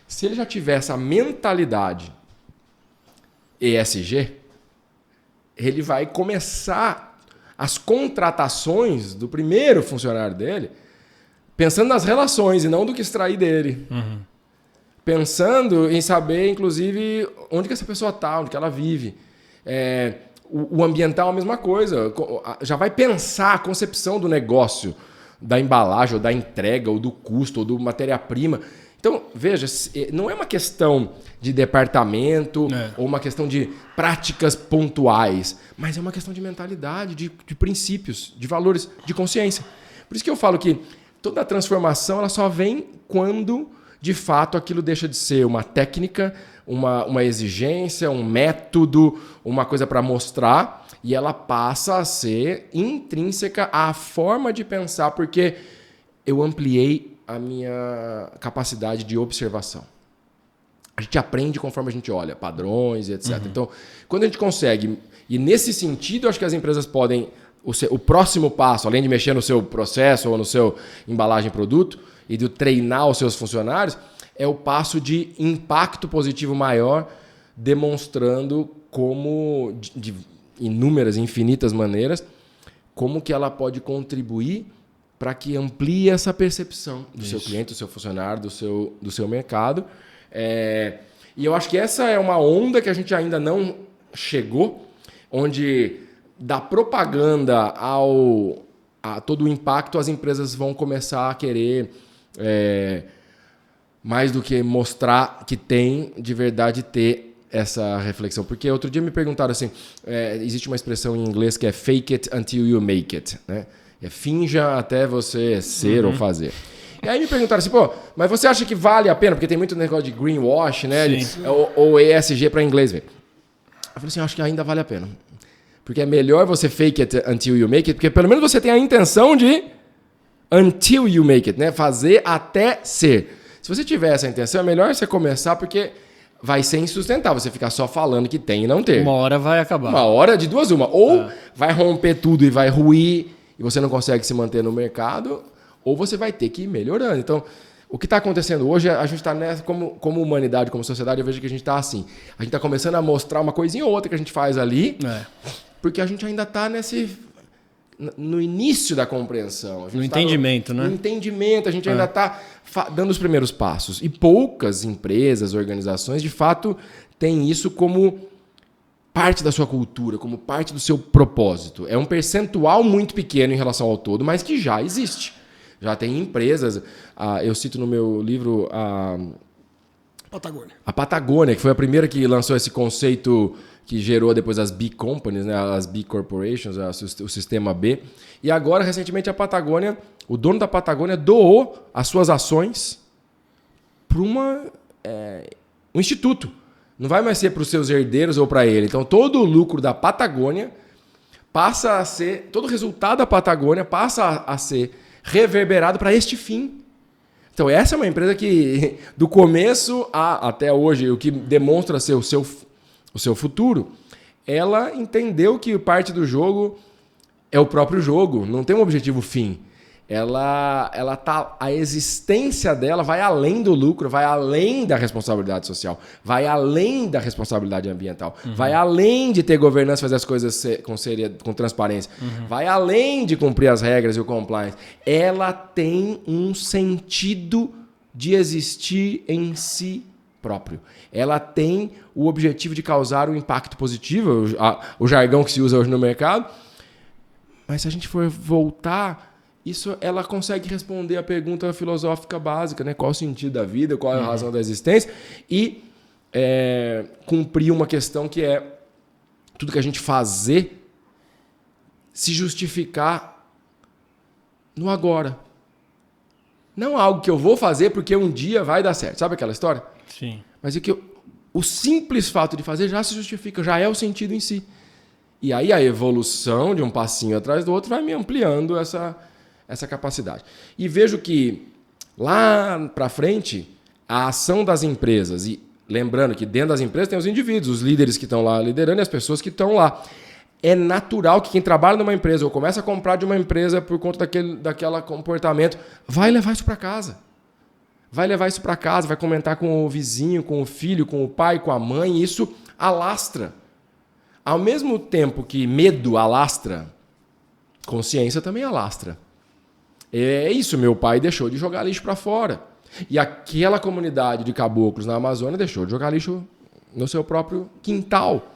se ele já tiver essa mentalidade ESG, ele vai começar as contratações do primeiro funcionário dele pensando nas relações e não do que extrair dele. Pensando em saber, inclusive, onde que essa pessoa está, onde que ela vive. O ambiental é a mesma coisa. Já vai pensar a concepção do negócio, da embalagem, ou da entrega, ou do custo, ou do matéria-prima. Então, veja, não é uma questão de departamento ou uma questão de práticas pontuais, mas é uma questão de mentalidade, de princípios, de valores, de consciência. Por isso que eu falo que toda a transformação ela só vem quando, de fato, aquilo deixa de ser uma técnica, uma exigência, um método, uma coisa para mostrar, e ela passa a ser intrínseca à forma de pensar, porque eu ampliei a minha capacidade de observação. A gente aprende conforme a gente olha, padrões e etc. Então, quando a gente consegue, e nesse sentido, eu acho que as empresas podem, o próximo passo, além de mexer no seu processo ou no seu embalagem produto, e de treinar os seus funcionários, é o passo de impacto positivo maior, demonstrando como, de inúmeras, infinitas maneiras, como que ela pode contribuir para que amplie essa percepção do seu cliente, do seu funcionário, do seu mercado. E eu acho que essa é uma onda que a gente ainda não chegou, onde da propaganda a todo o impacto, as empresas vão começar a querer, mais do que mostrar que tem, de verdade ter essa reflexão. Porque outro dia me perguntaram assim, existe uma expressão em inglês que é fake it until you make it, né? Finja até você ser ou fazer. E aí me perguntaram assim, mas você acha que vale a pena? Porque tem muito negócio de greenwash, né? Ou ESG para inglês, velho. Eu falei assim, acho que ainda vale a pena. Porque é melhor você fake it until you make it, porque pelo menos você tem a intenção de until you make it, né? Fazer até ser. Se você tiver essa intenção, é melhor você começar, porque vai ser insustentável você ficar só falando que tem e não ter. Uma hora vai acabar. Uma hora de duas uma. Ou vai romper tudo e vai ruir, e você não consegue se manter no mercado, ou você vai ter que ir melhorando. Então, o que está acontecendo hoje, a gente está nessa, como humanidade, como sociedade, eu vejo que a gente está assim. A gente está começando a mostrar uma coisinha ou outra que a gente faz ali, porque a gente ainda está no início da compreensão. No entendimento, né? No entendimento, a gente ainda está dando os primeiros passos. E poucas empresas, organizações, de fato, têm isso como parte da sua cultura, como parte do seu propósito. É um percentual muito pequeno em relação ao todo, mas que já existe. Já tem empresas, eu cito no meu livro Patagônia. a Patagônia, que foi a primeira que lançou esse conceito que gerou depois as B Companies, né, as B Corporations, o sistema B. E agora, recentemente, a Patagônia, o dono da Patagônia doou as suas ações para um instituto. Não vai mais ser para os seus herdeiros ou para ele. Então, todo o lucro da Patagônia passa a ser, todo o resultado da Patagônia passa a ser reverberado para este fim. Então, essa é uma empresa que, do começo até hoje, o que demonstra ser o seu futuro, ela entendeu que parte do jogo é o próprio jogo, não tem um objetivo fim. A existência dela vai além do lucro, vai além da responsabilidade social, vai além da responsabilidade ambiental, vai além de ter governança, fazer as coisas com transparência, vai além de cumprir as regras e o compliance. Ela tem um sentido de existir em si próprio. Ela tem o objetivo de causar um impacto positivo, o jargão que se usa hoje no mercado. Mas se a gente for voltar, ela consegue responder a pergunta filosófica básica, né? Qual o sentido da vida, qual é a razão da existência, e cumprir uma questão que é tudo que a gente fazer se justificar no agora. Não algo que eu vou fazer porque um dia vai dar certo. Sabe aquela história? Sim. Mas é que o simples fato de fazer já se justifica, já é o sentido em si. E aí a evolução de um passinho atrás do outro vai me ampliando essa capacidade. E vejo que lá para frente, a ação das empresas, e lembrando que dentro das empresas tem os indivíduos, os líderes que estão lá liderando e as pessoas que estão lá. É natural que quem trabalha numa empresa ou começa a comprar de uma empresa por conta daquele comportamento, vai levar isso para casa. Vai levar isso para casa, vai comentar com o vizinho, com o filho, com o pai, com a mãe, e isso alastra. Ao mesmo tempo que medo alastra, consciência também alastra. É isso, meu pai deixou de jogar lixo para fora. E aquela comunidade de caboclos na Amazônia deixou de jogar lixo no seu próprio quintal.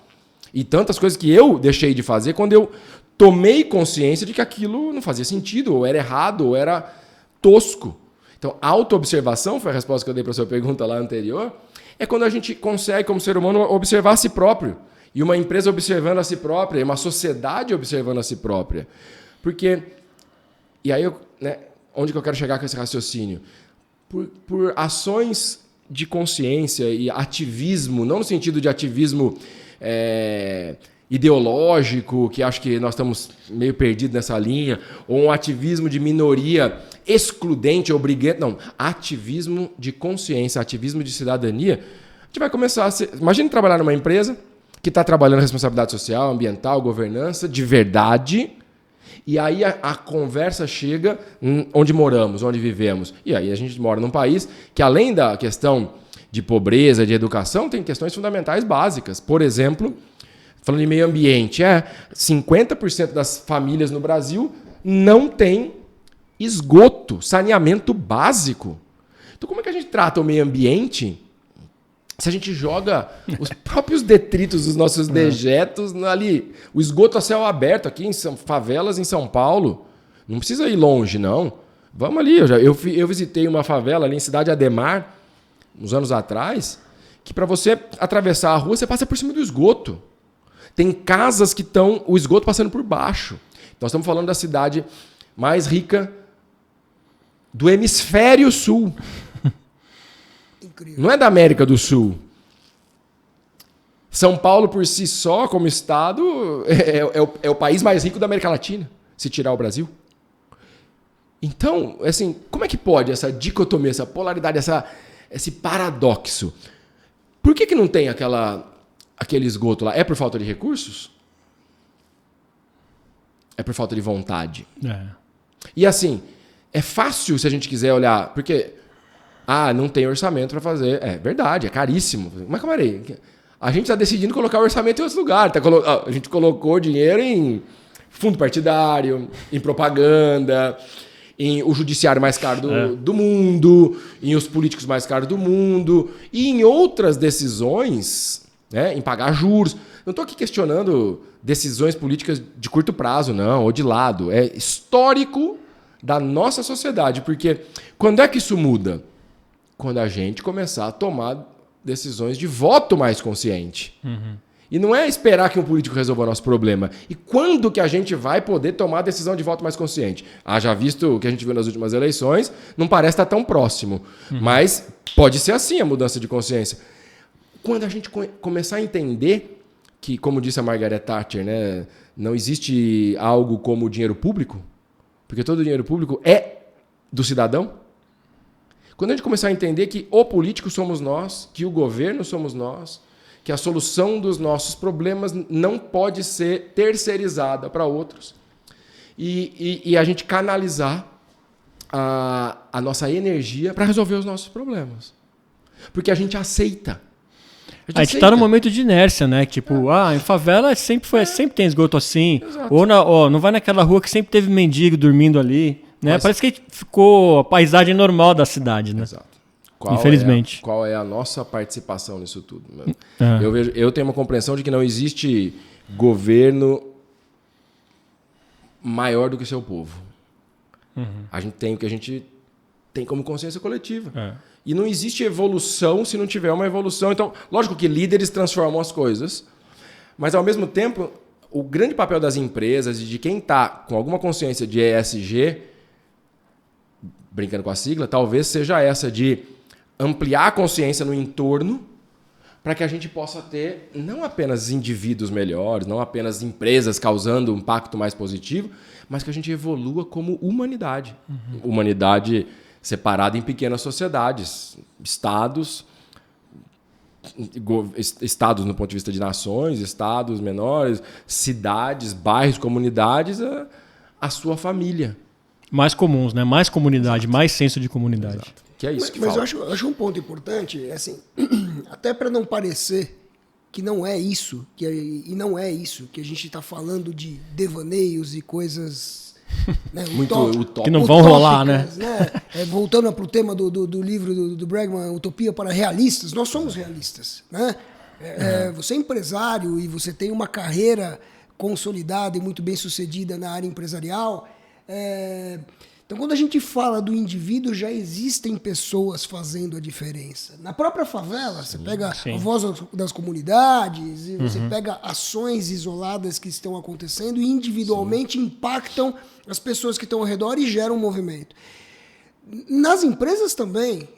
E tantas coisas que eu deixei de fazer quando eu tomei consciência de que aquilo não fazia sentido, ou era errado, ou era tosco. Então, autoobservação, foi a resposta que eu dei para a sua pergunta lá anterior, é quando a gente consegue, como ser humano, observar a si próprio. E uma empresa observando a si própria, uma sociedade observando a si própria. Porque, e aí, onde que eu quero chegar com esse raciocínio? Por ações de consciência e ativismo, não no sentido de ativismo ideológico, que acho que nós estamos meio perdidos nessa linha, ou um ativismo de minoria excludente, obrigante, não, ativismo de consciência, ativismo de cidadania, a gente vai começar a ser... Imagine trabalhar numa empresa que está trabalhando responsabilidade social, ambiental, governança, de verdade, e aí a conversa chega onde moramos, onde vivemos. E aí a gente mora num país que, além da questão de pobreza, de educação, tem questões fundamentais básicas. Por exemplo, falando em meio ambiente, 50% das famílias no Brasil não tem esgoto, saneamento básico. Então, como é que a gente trata o meio ambiente se a gente joga os próprios detritos dos nossos dejetos ali? O esgoto a céu aberto aqui em favelas em São Paulo. Não precisa ir longe, não. Vamos ali. Eu visitei uma favela ali em Cidade Ademar, uns anos atrás, que para você atravessar a rua, você passa por cima do esgoto. Tem casas que estão o esgoto passando por baixo. Nós estamos falando da cidade mais rica do hemisfério sul. Incrível. Não é da América do Sul. São Paulo, por si só, como estado, é o país mais rico da América Latina, se tirar o Brasil. Então, assim, como é que pode essa dicotomia, essa polaridade, esse paradoxo? Por que não tem aquele esgoto lá? É por falta de recursos? É por falta de vontade? E assim, é fácil se a gente quiser olhar, porque não tem orçamento para fazer. É verdade, é caríssimo. Mas calma aí, a gente está decidindo colocar o orçamento em outro lugar. A gente colocou dinheiro em fundo partidário, em propaganda, em o judiciário mais caro do mundo, em os políticos mais caros do mundo, e em outras decisões, em pagar juros. Não estou aqui questionando decisões políticas de curto prazo, não, ou de lado. É histórico da nossa sociedade. Porque quando é que isso muda? Quando a gente começar a tomar decisões de voto mais consciente. E não é esperar que um político resolva o nosso problema. E quando que a gente vai poder tomar a decisão de voto mais consciente? Já visto o que a gente viu nas últimas eleições, não parece estar tão próximo. Mas pode ser assim a mudança de consciência. Quando a gente começar a entender que, como disse a Margaret Thatcher, né, não existe algo como o dinheiro público, porque todo o dinheiro público é do cidadão. Quando a gente começar a entender que o político somos nós, que o governo somos nós, que a solução dos nossos problemas não pode ser terceirizada para outros, e a gente canalizar a nossa energia para resolver os nossos problemas. Porque a gente aceita. A gente tá num momento de inércia, né? Tipo, em favela sempre tem esgoto assim. Exato. Ou não vai naquela rua que sempre teve mendigo dormindo ali. Né? Parece que ficou a paisagem normal da cidade, né? Exato. Infelizmente. Qual é a nossa participação nisso tudo? Eu tenho uma compreensão de que não existe governo maior do que o seu povo. A gente tem o que a gente tem como consciência coletiva. E não existe evolução se não tiver uma evolução. Então, lógico que líderes transformam as coisas, mas, ao mesmo tempo, o grande papel das empresas e de quem está com alguma consciência de ESG, brincando com a sigla, talvez seja essa de ampliar a consciência no entorno para que a gente possa ter não apenas indivíduos melhores, não apenas empresas causando um impacto mais positivo, mas que a gente evolua como humanidade. Humanidade separada em pequenas sociedades, estados no ponto de vista de nações, estados menores, cidades, bairros, comunidades, a sua família. Mais comuns, né? Mais comunidade, mais senso de comunidade. Exato. Que é isso que Mas falta. eu acho um ponto importante, assim, até para não parecer que não é isso, e não é isso, que a gente está falando de devaneios e coisas, né, muito utópicas. Que não vão rolar, né? Voltando para o tema do livro do Bregman, Utopia para Realistas, nós somos realistas. Né? Você é empresário e você tem uma carreira consolidada e muito bem sucedida na área empresarial. Então, quando a gente fala do indivíduo, já existem pessoas fazendo a diferença. Na própria favela, você pega a voz das comunidades, e você pega ações isoladas que estão acontecendo e individualmente impactam as pessoas que estão ao redor e geram um movimento. Nas empresas também,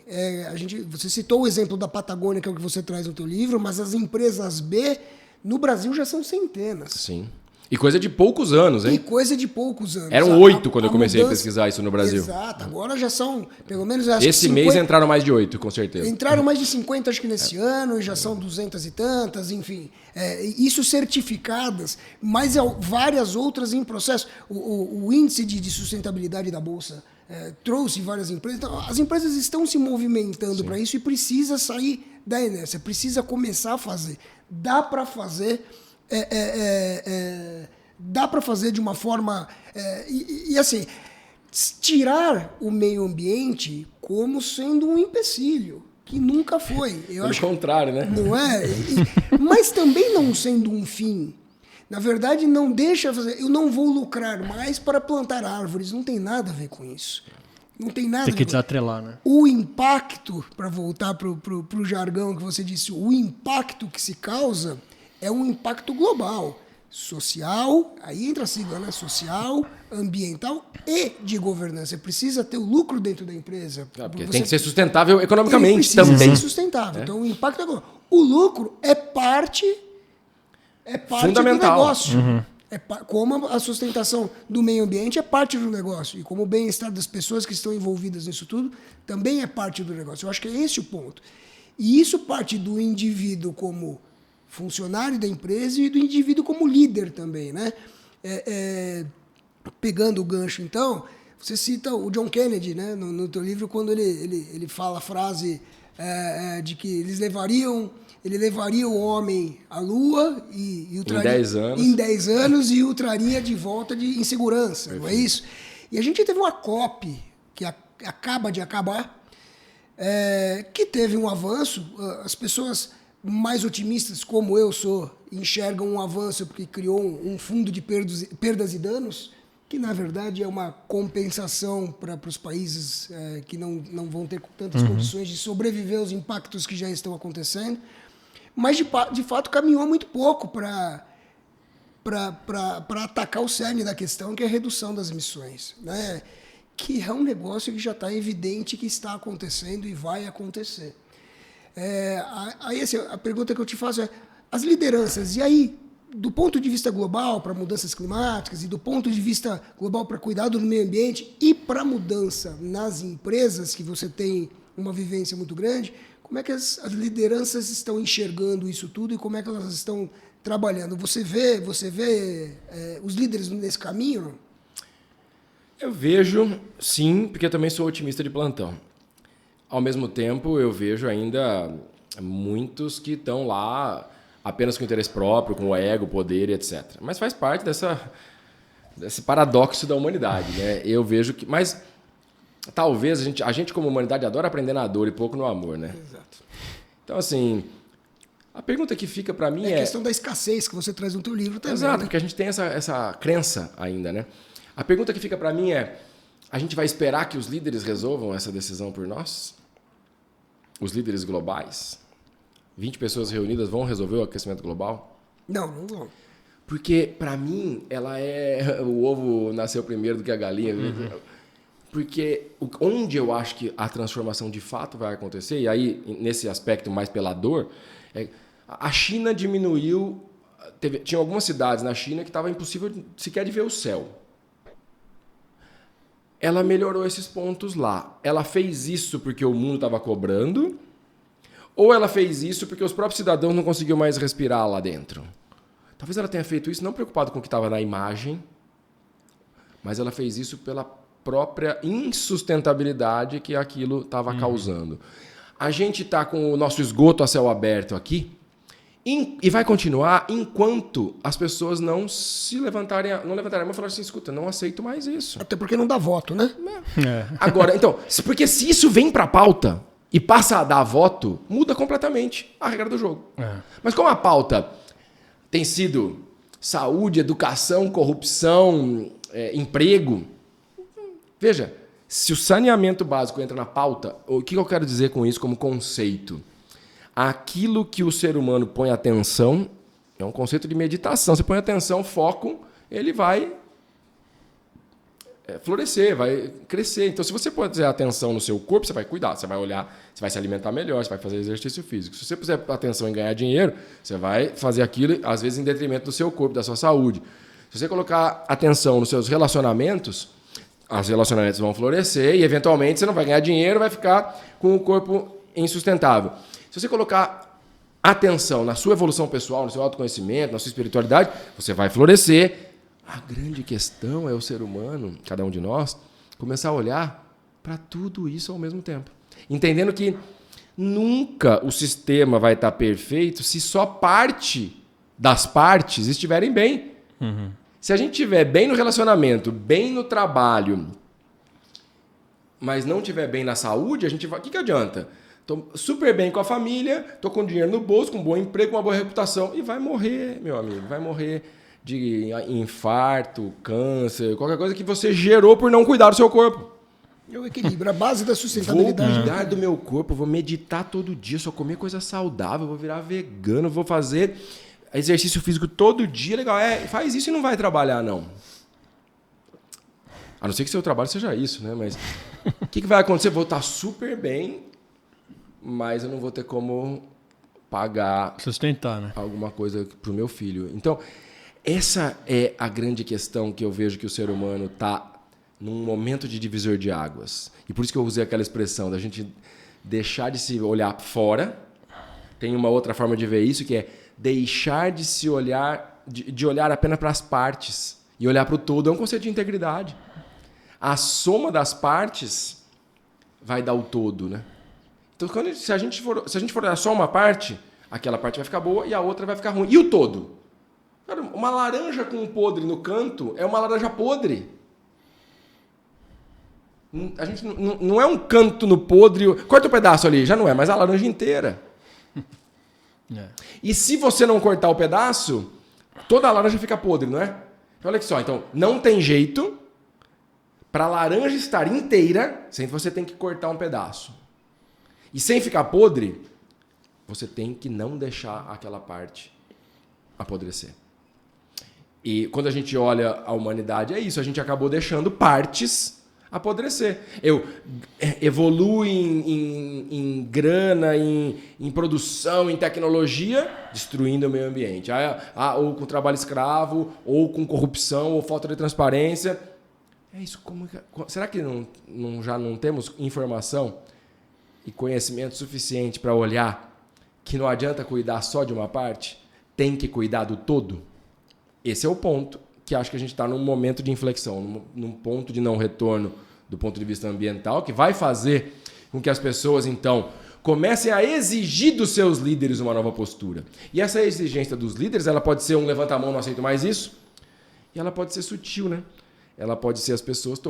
você citou o exemplo da Patagônia, que é o que você traz no teu livro, mas as empresas B, no Brasil, já são centenas. Sim. E coisa de poucos anos, hein? Eram 8 quando eu comecei a pesquisar isso no Brasil. Exato. Agora já são, pelo menos... Esse mês entraram mais de 8, com certeza. Entraram mais de 50, acho que nesse ano, e já são 200 e tantas, enfim. Isso certificadas, mas várias outras em processo. O índice de sustentabilidade da Bolsa trouxe várias empresas. Então, as empresas estão se movimentando para isso e precisa sair da inércia, precisa começar a fazer. Dá para fazer... dá para fazer de uma forma... E assim, tirar o meio ambiente como sendo um empecilho, que nunca foi. Pelo contrário, né? Não é? Mas também não sendo um fim. Na verdade, não deixa fazer... Eu não vou lucrar mais para plantar árvores. Não tem nada a ver com isso. Não tem nada Tem que desatrelar, né? O impacto, para voltar para o jargão que você disse, o impacto que se causa... é um impacto global, social, aí entra a sigla, né? Social, ambiental e de governança. Você precisa ter o lucro dentro da empresa. Porque tem que ser sustentável economicamente também. Ser sustentável. Então, o impacto é global. O lucro é parte fundamental do negócio. Como a sustentação do meio ambiente é parte do negócio. E como o bem-estar das pessoas que estão envolvidas nisso tudo também é parte do negócio. Eu acho que é esse o ponto. E isso parte do indivíduo como funcionário da empresa e do indivíduo como líder também, né? Pegando o gancho, então, você cita o John Kennedy, né, no teu livro, quando ele fala a frase de que ele levaria o homem à Lua e o traria em 10 anos e o traria de volta em segurança, Perfeito. Não é isso? E a gente teve uma COP que acaba de acabar, que teve um avanço, as pessoas mais otimistas, como eu sou, enxergam um avanço porque criou um fundo de perdas e danos que na verdade é uma compensação para os países que não vão ter tantas condições de sobreviver aos impactos que já estão acontecendo, mas de fato caminhou muito pouco para atacar o cerne da questão, que é a redução das emissões, né? Que é um negócio que já está evidente que está acontecendo e vai acontecer. Aí assim, a pergunta que eu te faço é, as lideranças, e aí, do ponto de vista global para mudanças climáticas e do ponto de vista global para cuidado do meio ambiente e para mudança nas empresas, que você tem uma vivência muito grande, como é que as lideranças estão enxergando isso tudo e como é que elas estão trabalhando? Você vê os líderes nesse caminho? Eu vejo, sim, porque eu também sou otimista de plantão. Ao mesmo tempo, eu vejo ainda muitos que estão lá apenas com interesse próprio, com o ego, poder e etc. Mas faz parte desse paradoxo da humanidade, né? Eu vejo que... Mas talvez a gente como humanidade adora aprender na dor e pouco no amor, né? Exato. Então, assim, a pergunta que fica para mim é a questão da escassez que você traz no teu livro também. Exato, né? porque a gente tem essa crença ainda, né? A pergunta que fica para mim é, a gente vai esperar que os líderes resolvam essa decisão por nós? Os líderes globais? 20 pessoas reunidas vão resolver o aquecimento global? Não vão. Porque, para mim, ela é... O ovo nasceu primeiro do que a galinha. Porque onde eu acho que a transformação de fato vai acontecer, e aí, nesse aspecto mais pela dor, a China diminuiu... Tinha algumas cidades na China que estava impossível sequer de ver o céu. Ela melhorou esses pontos lá. Ela fez isso porque o mundo estava cobrando, ou ela fez isso porque os próprios cidadãos não conseguiam mais respirar lá dentro. Talvez ela tenha feito isso não preocupado com o que estava na imagem, mas ela fez isso pela própria insustentabilidade que aquilo estava causando. A gente está com o nosso esgoto a céu aberto aqui, e vai continuar enquanto as pessoas não levantarem a mão e falarem assim, escuta, não aceito mais isso. Até porque não dá voto, né? Agora, então, porque se isso vem para a pauta e passa a dar voto, muda completamente a regra do jogo. Mas como a pauta tem sido saúde, educação, corrupção, emprego, veja, se o saneamento básico entra na pauta, o que eu quero dizer com isso como conceito? Aquilo que o ser humano põe atenção é um conceito de meditação. Você põe atenção, foco, ele vai florescer, vai crescer. Então, se você pôr atenção no seu corpo, você vai cuidar, você vai olhar, você vai se alimentar melhor, você vai fazer exercício físico. Se você puser atenção em ganhar dinheiro, você vai fazer aquilo, às vezes, em detrimento do seu corpo, da sua saúde. Se você colocar atenção nos seus relacionamentos, os relacionamentos vão florescer e, eventualmente, você não vai ganhar dinheiro, vai ficar com o corpo insustentável. Se você colocar atenção na sua evolução pessoal, no seu autoconhecimento, na sua espiritualidade, você vai florescer. A grande questão é o ser humano, cada um de nós, começar a olhar para tudo isso ao mesmo tempo. Entendendo que nunca o sistema vai estar perfeito se só parte das partes estiverem bem. Se a gente estiver bem no relacionamento, bem no trabalho, mas não estiver bem na saúde, a gente vai... O que adianta? Estou super bem com a família, estou com dinheiro no bolso, com um bom emprego, com uma boa reputação. E vai morrer, meu amigo, vai morrer de infarto, câncer, qualquer coisa que você gerou por não cuidar do seu corpo. É o equilíbrio, a base da sustentabilidade. Vou cuidar do meu corpo, vou meditar todo dia, só comer coisa saudável, vou virar vegano, vou fazer exercício físico todo dia. Legal, faz isso e não vai trabalhar, não. A não ser que seu trabalho seja isso, né? Mas o que vai acontecer? Vou estar super bem, mas eu não vou ter como pagar... Sustentar, né? Alguma coisa para o meu filho. Então, essa é a grande questão que eu vejo que o ser humano está num momento de divisor de águas. E por isso que eu usei aquela expressão da gente deixar de se olhar fora. Tem uma outra forma de ver isso, que é deixar de se olhar, de olhar apenas para as partes e olhar para o todo. É um conceito de integridade. A soma das partes vai dar o todo, né? Então, se a gente for olhar só uma parte, aquela parte vai ficar boa e a outra vai ficar ruim. E o todo? Cara, uma laranja com um podre no canto é uma laranja podre. A gente não é um canto no podre. Corta um pedaço ali, já não é, mas a laranja inteira. E se você não cortar o pedaço, toda a laranja fica podre, não é? Olha aqui só, então não tem jeito para a laranja estar inteira, você tem que cortar um pedaço. E sem ficar podre, você tem que não deixar aquela parte apodrecer. E quando a gente olha a humanidade, é isso. A gente acabou deixando partes apodrecer. Eu evoluo em grana, em produção, em tecnologia, destruindo o meio ambiente. Ou com trabalho escravo, ou com corrupção, ou falta de transparência. É isso. Será que já não temos informação e conhecimento suficiente para olhar que não adianta cuidar só de uma parte? Tem que cuidar do todo? Esse é o ponto que acho que a gente está num momento de inflexão, num ponto de não retorno do ponto de vista ambiental, que vai fazer com que as pessoas, então, comecem a exigir dos seus líderes uma nova postura. E essa exigência dos líderes, ela pode ser um levanta a mão, não aceito mais isso, e ela pode ser sutil, né? Ela pode ser as pessoas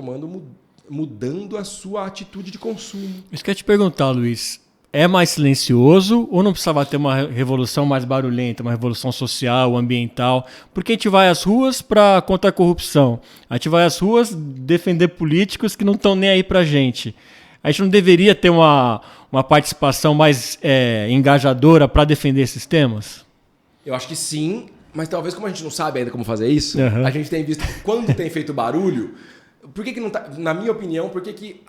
mudando a sua atitude de consumo. Isso que eu ia te perguntar, Luiz. É mais silencioso ou não precisava ter uma revolução mais barulhenta, uma revolução social, ambiental? Porque a gente vai às ruas contra a corrupção. A gente vai às ruas defender políticos que não estão nem aí pra gente. A gente não deveria ter uma participação mais engajadora para defender esses temas? Eu acho que sim, mas talvez como a gente não sabe ainda como fazer isso, Uhum. A gente tem visto que quando tem feito barulho... Por que não tá, na minha opinião, por que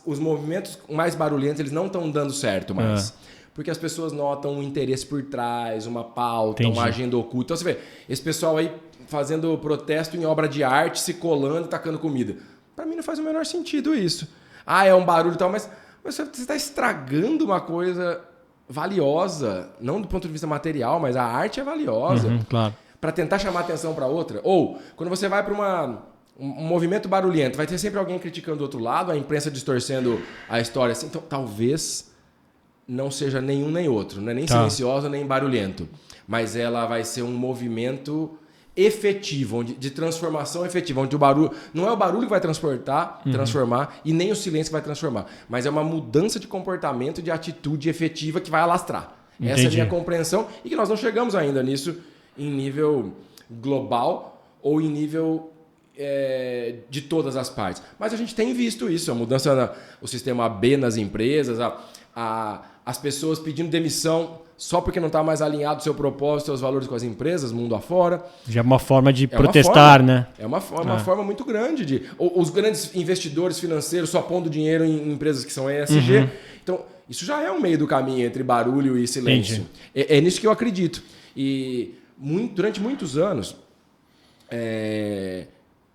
os movimentos mais barulhentos eles não estão dando certo mais? Porque as pessoas notam um interesse por trás, uma pauta, Entendi. uma agenda oculta. Então você vê, esse pessoal aí fazendo protesto em obra de arte, se colando e tacando comida. Para mim não faz o menor sentido isso. É um barulho e tal, mas você está estragando uma coisa valiosa, não do ponto de vista material, mas a arte é valiosa. Claro. Para tentar chamar atenção para outra. Ou, quando você vai para um movimento barulhento, vai ter sempre alguém criticando do outro lado, a imprensa distorcendo a história. Assim. Então, talvez não seja nenhum nem outro. Não é nem silenciosa, nem barulhento. Mas ela vai ser um movimento efetivo, de transformação efetiva, onde o barulho... Não é o barulho que vai transformar, e nem o silêncio que vai transformar. Mas é uma mudança de comportamento, de atitude efetiva que vai alastrar. Entendi. Essa é a minha compreensão. E que nós não chegamos ainda nisso em nível global ou em nível... de todas as partes. Mas a gente tem visto isso, a mudança no sistema B nas empresas, as pessoas pedindo demissão só porque não está mais alinhado o seu propósito, seus valores com as empresas, mundo afora. Já é uma forma de protestar, né? É uma forma muito grande. Os grandes investidores financeiros só pondo dinheiro em empresas que são ESG. Uhum. Então, isso já é um meio do caminho entre barulho e silêncio. É nisso que eu acredito. E durante muitos anos...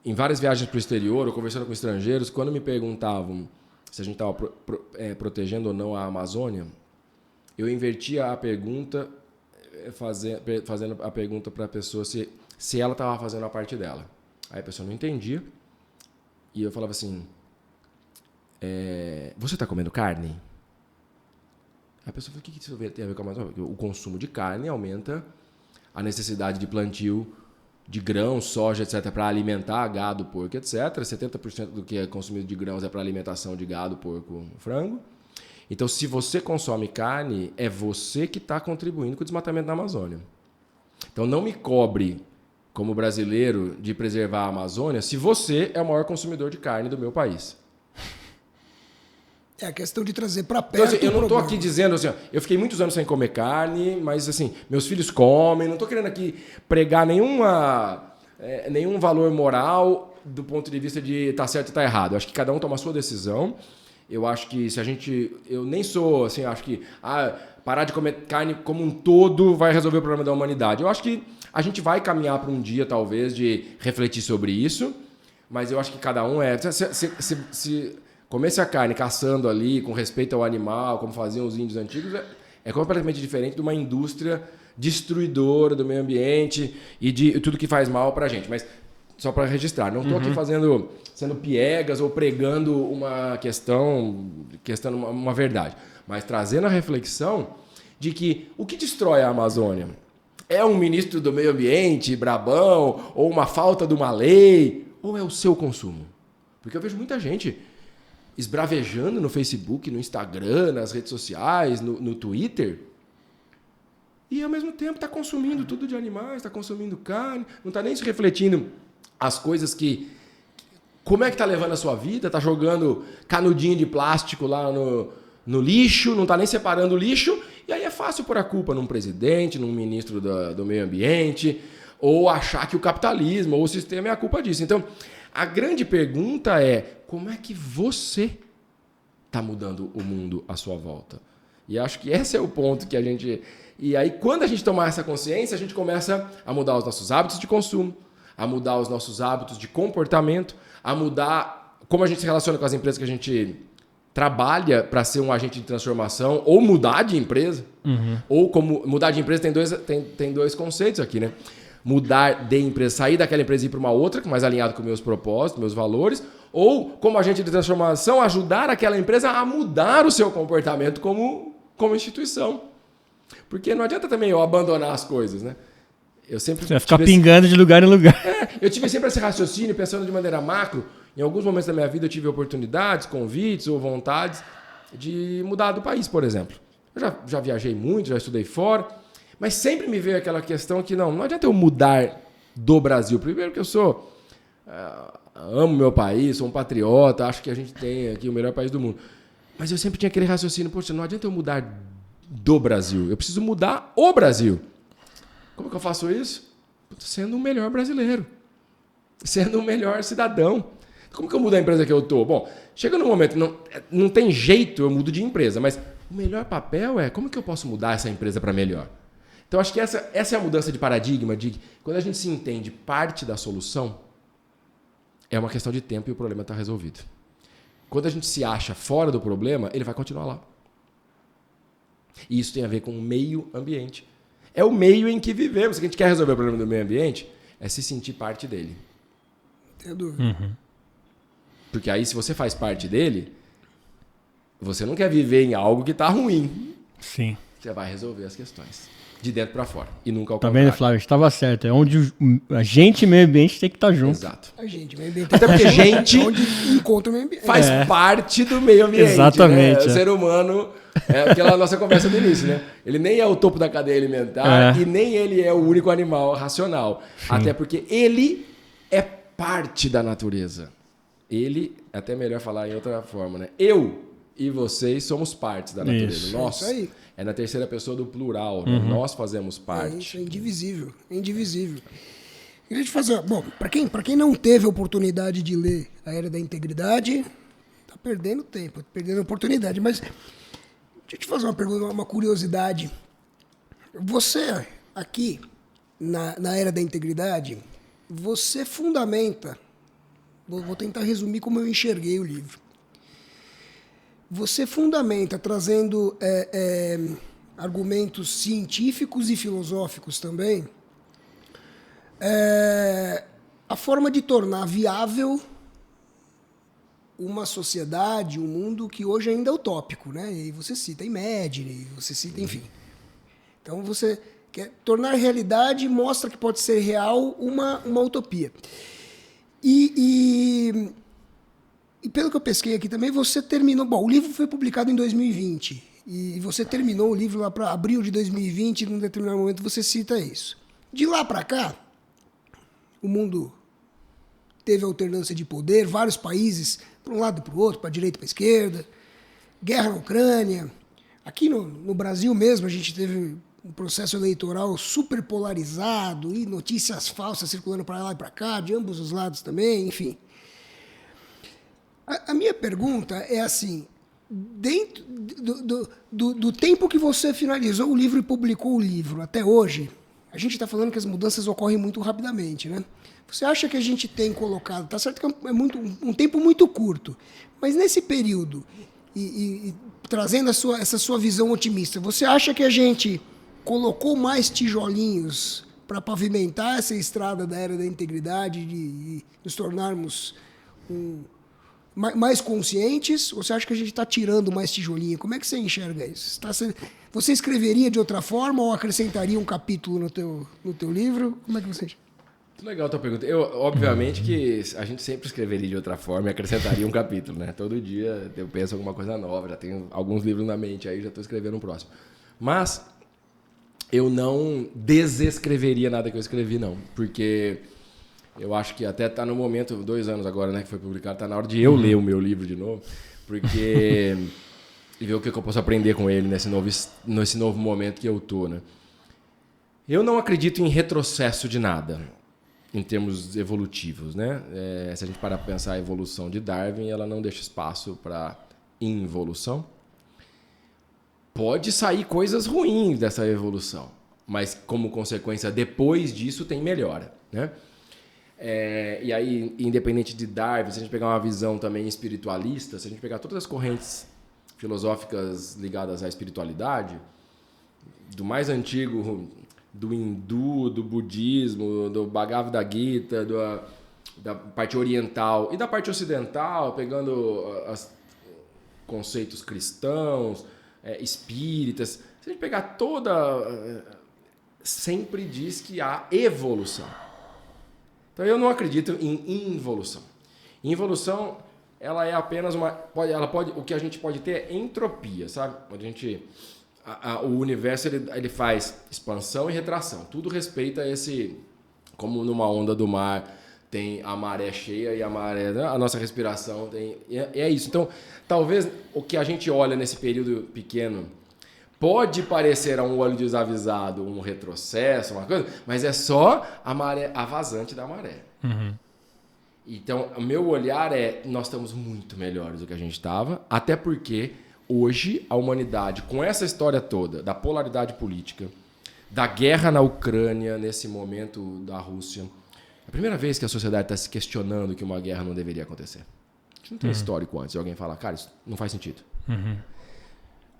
em várias viagens para o exterior, ou conversando com estrangeiros, quando me perguntavam se a gente estava protegendo ou não a Amazônia, eu invertia a pergunta, fazendo a pergunta para a pessoa se ela estava fazendo a parte dela. Aí a pessoa não entendia, e eu falava assim, você está comendo carne? Aí a pessoa falou, o que isso tem a ver com a Amazônia? O consumo de carne aumenta a necessidade de plantio de grãos, soja, etc., para alimentar gado, porco, etc. 70% do que é consumido de grãos é para alimentação de gado, porco, frango. Então, se você consome carne, é você que está contribuindo com o desmatamento da Amazônia. Então, não me cobre, como brasileiro, de preservar a Amazônia se você é o maior consumidor de carne do meu país. É a questão de trazer para perto. Então, assim, eu não estou aqui dizendo assim, eu fiquei muitos anos sem comer carne, mas assim, meus filhos comem, não estou querendo aqui pregar nenhum valor moral do ponto de vista de tá certo e tá errado. Eu acho que cada um toma a sua decisão. Eu acho que eu nem sou assim, acho que parar de comer carne como um todo vai resolver o problema da humanidade. Eu acho que a gente vai caminhar para um dia, talvez, de refletir sobre isso, mas eu acho que cada um se comesse a carne caçando ali, com respeito ao animal, como faziam os índios antigos, é completamente diferente de uma indústria destruidora do meio ambiente e de tudo que faz mal para a gente. Mas só para registrar, não estou aqui sendo piegas ou pregando uma questão, uma verdade, mas trazendo a reflexão de que o que destrói a Amazônia é um ministro do meio ambiente brabão, ou uma falta de uma lei, ou é o seu consumo? Porque eu vejo muita gente esbravejando no Facebook, no Instagram, nas redes sociais, no Twitter, e ao mesmo tempo está consumindo tudo de animais, está consumindo carne, não está nem se refletindo as coisas que como é que tá levando a sua vida? Tá jogando canudinho de plástico lá no lixo, não tá nem separando o lixo, e aí é fácil pôr a culpa num presidente, num ministro do meio ambiente, ou achar que o capitalismo ou o sistema é a culpa disso. Então, a grande pergunta é, como é que você está mudando o mundo à sua volta? E acho que esse é o ponto que a gente... E aí, quando a gente tomar essa consciência, a gente começa a mudar os nossos hábitos de consumo, a mudar os nossos hábitos de comportamento, a mudar como a gente se relaciona com as empresas que a gente trabalha para ser um agente de transformação, ou mudar de empresa. Ou como mudar de empresa tem dois conceitos aqui, né? Mudar de empresa, sair daquela empresa e ir para uma outra, mais alinhado com meus propósitos, meus valores, ou como agente de transformação, ajudar aquela empresa a mudar o seu comportamento como instituição. Porque não adianta também eu abandonar as coisas, né? Eu sempre Você vai ficar pingando de lugar em lugar. eu tive sempre esse raciocínio, pensando de maneira macro. Em alguns momentos da minha vida eu tive oportunidades, convites ou vontades de mudar do país, por exemplo. Eu já viajei muito, já estudei fora, mas sempre me veio aquela questão que não adianta eu mudar do Brasil. Primeiro que eu amo meu país, sou um patriota, acho que a gente tem aqui o melhor país do mundo. Mas eu sempre tinha aquele raciocínio, poxa, não adianta eu mudar do Brasil, eu preciso mudar o Brasil. Como que eu faço isso? Sendo o melhor brasileiro, sendo o melhor cidadão. Como que eu mudo a empresa que eu estou? Bom, chega num momento, não tem jeito, eu mudo de empresa, mas o melhor papel é como que eu posso mudar essa empresa para melhor? Então, acho que essa é a mudança de paradigma, de quando a gente se entende parte da solução, é uma questão de tempo e o problema está resolvido. Quando a gente se acha fora do problema, ele vai continuar lá. E isso tem a ver com o meio ambiente. É o meio em que vivemos. Se a gente quer resolver o problema do meio ambiente, é se sentir parte dele. Não tenho dúvida. Porque aí, se você faz parte dele, você não quer viver em algo que está ruim. Sim. Você vai resolver as questões. De dentro para fora. E nunca ao Tá contrário. vendo, Flávio? Estava certo. É onde a gente e o meio ambiente tem que estar junto. Exato. A gente, meio ambiente. Até porque gente onde encontra o meio ambiente. faz parte do meio ambiente. Exatamente, Né? O ser humano, é aquela nossa conversa do início, né? Ele nem é o topo da cadeia alimentar e nem ele é o único animal racional. Sim. Até porque ele é parte da natureza. Ele, até melhor falar em outra forma, né? Eu e vocês somos partes da natureza. Isso. Nós, isso aí. É na terceira pessoa do plural. Né? Nós fazemos parte. Isso é indivisível. É indivisível. Queria te fazer... Bom, para quem não teve a oportunidade de ler A Era da Integridade, tá perdendo tempo, perdendo a oportunidade. Mas deixa eu te fazer uma pergunta, uma curiosidade. Você, aqui, na Era da Integridade, você fundamenta... Vou tentar resumir como eu enxerguei o livro. Você fundamenta trazendo argumentos científicos e filosóficos também a forma de tornar viável uma sociedade, um mundo que hoje ainda é utópico, né? E você cita Imagine, você cita, enfim. Então você quer tornar realidade, mostra que pode ser real uma utopia. E pelo que eu pesquei aqui também, você terminou... Bom, o livro foi publicado em 2020. E você terminou o livro lá para abril de 2020, e num determinado momento você cita isso. De lá para cá, o mundo teve alternância de poder, vários países, para um lado e para o outro, para a direita e para a esquerda, guerra na Ucrânia. Aqui no Brasil mesmo, a gente teve um processo eleitoral super polarizado e notícias falsas circulando para lá e para cá, de ambos os lados também, enfim. A minha pergunta é assim, dentro do tempo que você finalizou o livro e publicou o livro até hoje, a gente está falando que as mudanças ocorrem muito rapidamente, né? Você acha que a gente tem colocado, tá certo que é um tempo muito curto, mas nesse período, e trazendo essa sua visão otimista, você acha que a gente colocou mais tijolinhos para pavimentar essa estrada da Era da Integridade, de nos tornarmos mais conscientes, ou você acha que a gente está tirando mais tijolinho? Como é que você enxerga isso? Você escreveria de outra forma ou acrescentaria um capítulo no teu livro? Como é que você enxerga? Muito legal a tua pergunta. Obviamente que a gente sempre escreveria de outra forma e acrescentaria um capítulo, né? Todo dia eu penso alguma coisa nova, já tenho alguns livros na mente, aí já estou escrevendo um próximo. Mas eu não desescreveria nada que eu escrevi, não. Porque Eu acho que até está no momento, 2 anos agora, né, que foi publicado, está na hora de eu ler o meu livro de novo, porque e ver o que eu posso aprender com ele nesse novo momento que eu tô, né? Eu não acredito em retrocesso de nada, em termos evolutivos, né? Se a gente parar para pensar a evolução de Darwin, ela não deixa espaço para involução. Pode sair coisas ruins dessa evolução, mas como consequência, depois disso, tem melhora, né? E aí, independente de Darwin, se a gente pegar uma visão também espiritualista, se a gente pegar todas as correntes filosóficas ligadas à espiritualidade, do mais antigo, do hindu, do budismo, do Bhagavad Gita, da parte oriental e da parte ocidental, pegando os conceitos cristãos, espíritas, se a gente pegar sempre diz que há evolução. Então eu não acredito em involução. Involução, ela é apenas o que a gente pode ter é entropia, sabe? Onde o universo ele faz expansão e retração. Tudo respeita como numa onda do mar tem a maré cheia e a nossa respiração tem, é isso. Então, talvez o que a gente olha nesse período pequeno pode parecer a um olho desavisado um retrocesso, uma coisa, mas é só a vazante da maré. Uhum. Então, o meu olhar nós estamos muito melhores do que a gente estava, até porque hoje a humanidade, com essa história toda da polaridade política, da guerra na Ucrânia, nesse momento da Rússia, é a primeira vez que a sociedade está se questionando que uma guerra não deveria acontecer. A gente não tem histórico antes de alguém falar, cara, isso não faz sentido. Uhum.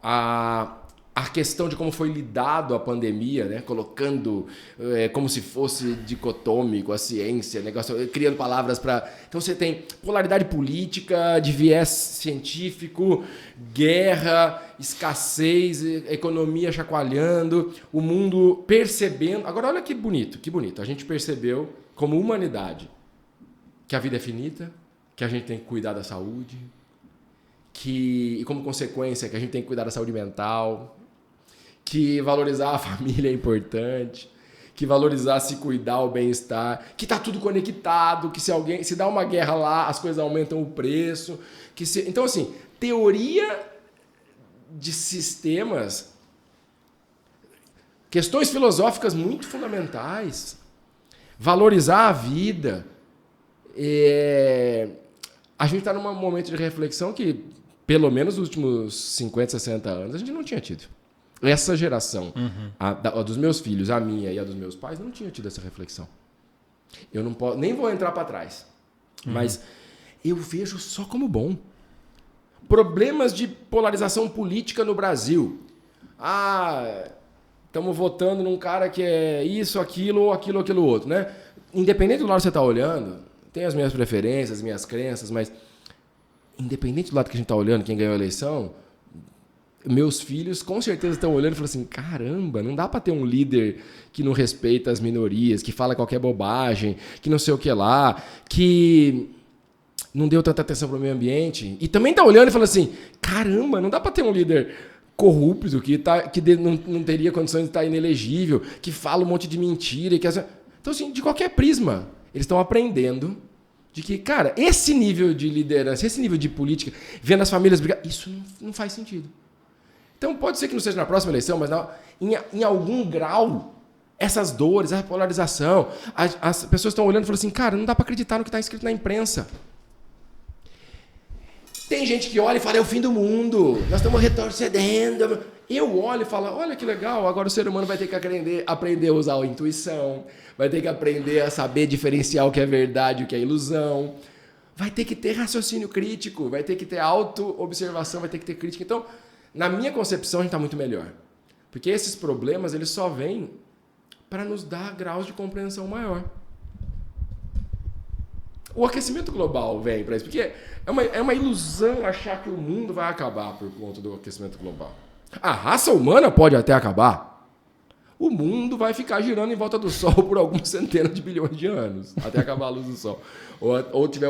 A questão de como foi lidado a pandemia, né? Colocando como se fosse dicotômico a ciência, criando palavras para... Então você tem polaridade política, de viés científico, guerra, escassez, economia chacoalhando, o mundo percebendo... Agora olha que bonito, que bonito. A gente percebeu como humanidade que a vida é finita, que a gente tem que cuidar da saúde, e como consequência que a gente tem que cuidar da saúde mental, que valorizar a família é importante, que valorizar se cuidar, o bem-estar, que está tudo conectado, que se dá uma guerra lá, as coisas aumentam o preço. Então, assim, teoria de sistemas, questões filosóficas muito fundamentais, valorizar a vida. A gente está num momento de reflexão que, pelo menos nos últimos 50, 60 anos, a gente não tinha tido. Essa geração, a dos meus filhos, a minha e a dos meus pais, não tinha tido essa reflexão. Eu não posso, nem vou entrar para trás, mas eu vejo só como bom. Problemas de polarização política no Brasil. Estamos votando num cara que é isso, aquilo, ou aquilo outro, né? Independente do lado que você está olhando, tem as minhas preferências, as minhas crenças, mas independente do lado que a gente está olhando, quem ganhou a eleição, meus filhos com certeza estão olhando e falando assim, caramba, não dá para ter um líder que não respeita as minorias, que fala qualquer bobagem, que não sei o que lá, que não deu tanta atenção para o meio ambiente. E também está olhando e falando assim, caramba, não dá para ter um líder corrupto que não teria condições de estar inelegível, que fala um monte de mentira. Então, assim, de qualquer prisma, eles estão aprendendo de que, cara, esse nível de liderança, esse nível de política, vendo as famílias brigar, isso não faz sentido. Então, pode ser que não seja na próxima eleição, mas em algum grau, essas dores, a polarização, as pessoas estão olhando e falando assim, cara, não dá para acreditar no que está escrito na imprensa. Tem gente que olha e fala, é o fim do mundo, nós estamos retrocedendo. Eu olho e falo, olha que legal, agora o ser humano vai ter que aprender a usar a intuição, vai ter que aprender a saber diferenciar o que é verdade e o que é ilusão, vai ter que ter raciocínio crítico, vai ter que ter auto-observação, vai ter que ter crítica. Então, na minha concepção, a gente está muito melhor. Porque esses problemas, eles só vêm para nos dar graus de compreensão maior. O aquecimento global vem para isso, porque é uma ilusão achar que o mundo vai acabar por conta do aquecimento global. A raça humana pode até acabar. O mundo vai ficar girando em volta do Sol por algumas centenas de bilhões de anos, até acabar a luz do Sol. Ou tiver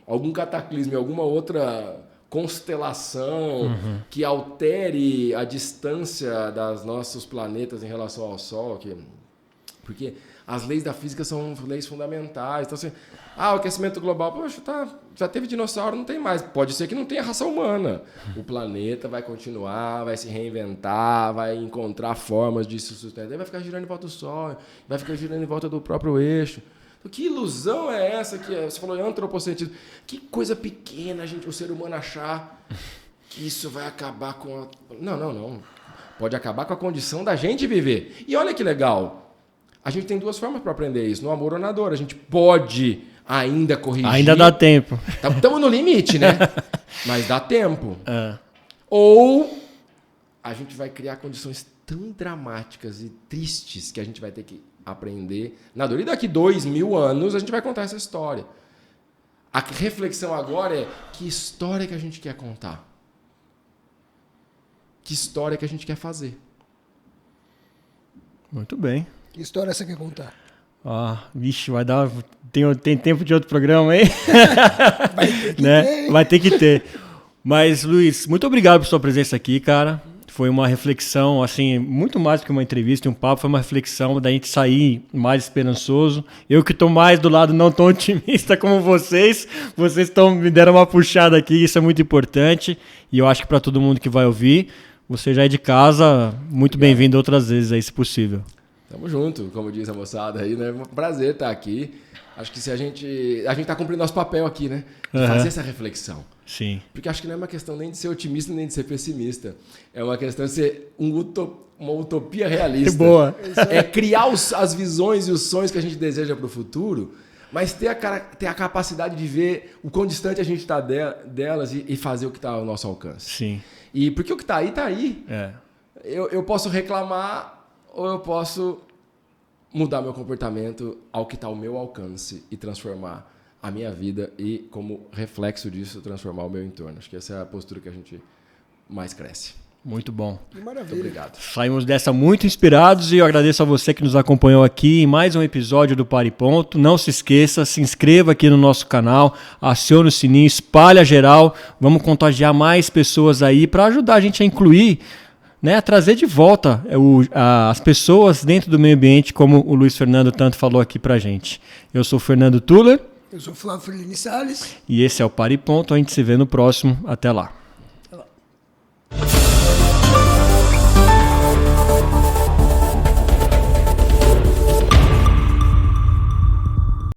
algum cataclismo, alguma outra constelação que altere a distância dos nossos planetas em relação ao Sol. Porque as leis da física são leis fundamentais. Então, assim, o aquecimento global, poxa, já teve dinossauro, não tem mais. Pode ser que não tenha raça humana. O planeta vai continuar, vai se reinventar, vai encontrar formas de se sustentar, vai ficar girando em volta do Sol, vai ficar girando em volta do próprio eixo. Então, que ilusão é essa que você falou, antropocentrismo? Que coisa pequena o ser humano achar que isso vai acabar com a... Não. Pode acabar com a condição da gente viver. E olha que legal. A gente tem 2 formas para aprender isso. No amor ou na dor. A gente pode ainda corrigir. Ainda dá tempo. Estamos no limite, né? Mas dá tempo. Ou a gente vai criar condições tão dramáticas e tristes que a gente vai ter que aprender na dor. E daqui 2000 anos a gente vai contar essa história. A reflexão agora é que história que a gente quer contar? Que história que a gente quer fazer? Muito bem. Que história você quer contar? Vixe, vai dar... Tem tempo de outro programa aí? Vai ter que né? ter. Vai ter que ter. Mas, Luiz, muito obrigado por sua presença aqui, cara. Foi uma reflexão, assim, muito mais do que uma entrevista e um papo, foi uma reflexão da gente sair mais esperançoso. Eu que estou mais do lado não tão otimista como vocês me deram uma puxada aqui, isso é muito importante. E eu acho que para todo mundo que vai ouvir, você já é de casa, muito bem-vindo outras vezes aí, se possível. Tamo junto, como diz a moçada aí, né? Um prazer estar aqui. Acho que se a gente tá cumprindo nosso papel aqui, né? De fazer essa reflexão. Sim. Porque acho que não é uma questão nem de ser otimista nem de ser pessimista. É uma questão de ser uma utopia realista. Boa. É criar as visões e os sonhos que a gente deseja para o futuro, mas ter a capacidade de ver o quão distante a gente está delas e fazer o que está ao nosso alcance. Sim. E porque o que está aí, está aí. Eu posso reclamar ou eu posso mudar meu comportamento ao que está ao meu alcance e transformar a minha vida e, como reflexo disso, transformar o meu entorno. Acho que essa é a postura que a gente mais cresce. Muito bom. Que maravilha. Muito obrigado. Saímos dessa muito inspirados e eu agradeço a você que nos acompanhou aqui em mais um episódio do Pare Ponto. Não se esqueça, se inscreva aqui no nosso canal, acione o sininho, espalha geral. Vamos contagiar mais pessoas aí para ajudar a gente a incluir, né, a trazer de volta as pessoas dentro do meio ambiente, como o Luiz Fernando tanto falou aqui pra gente. Eu sou o Fernando Tuller. Eu sou Flávio Fellini Salles. E esse é o Pare Ponto. A gente se vê no próximo. Até lá.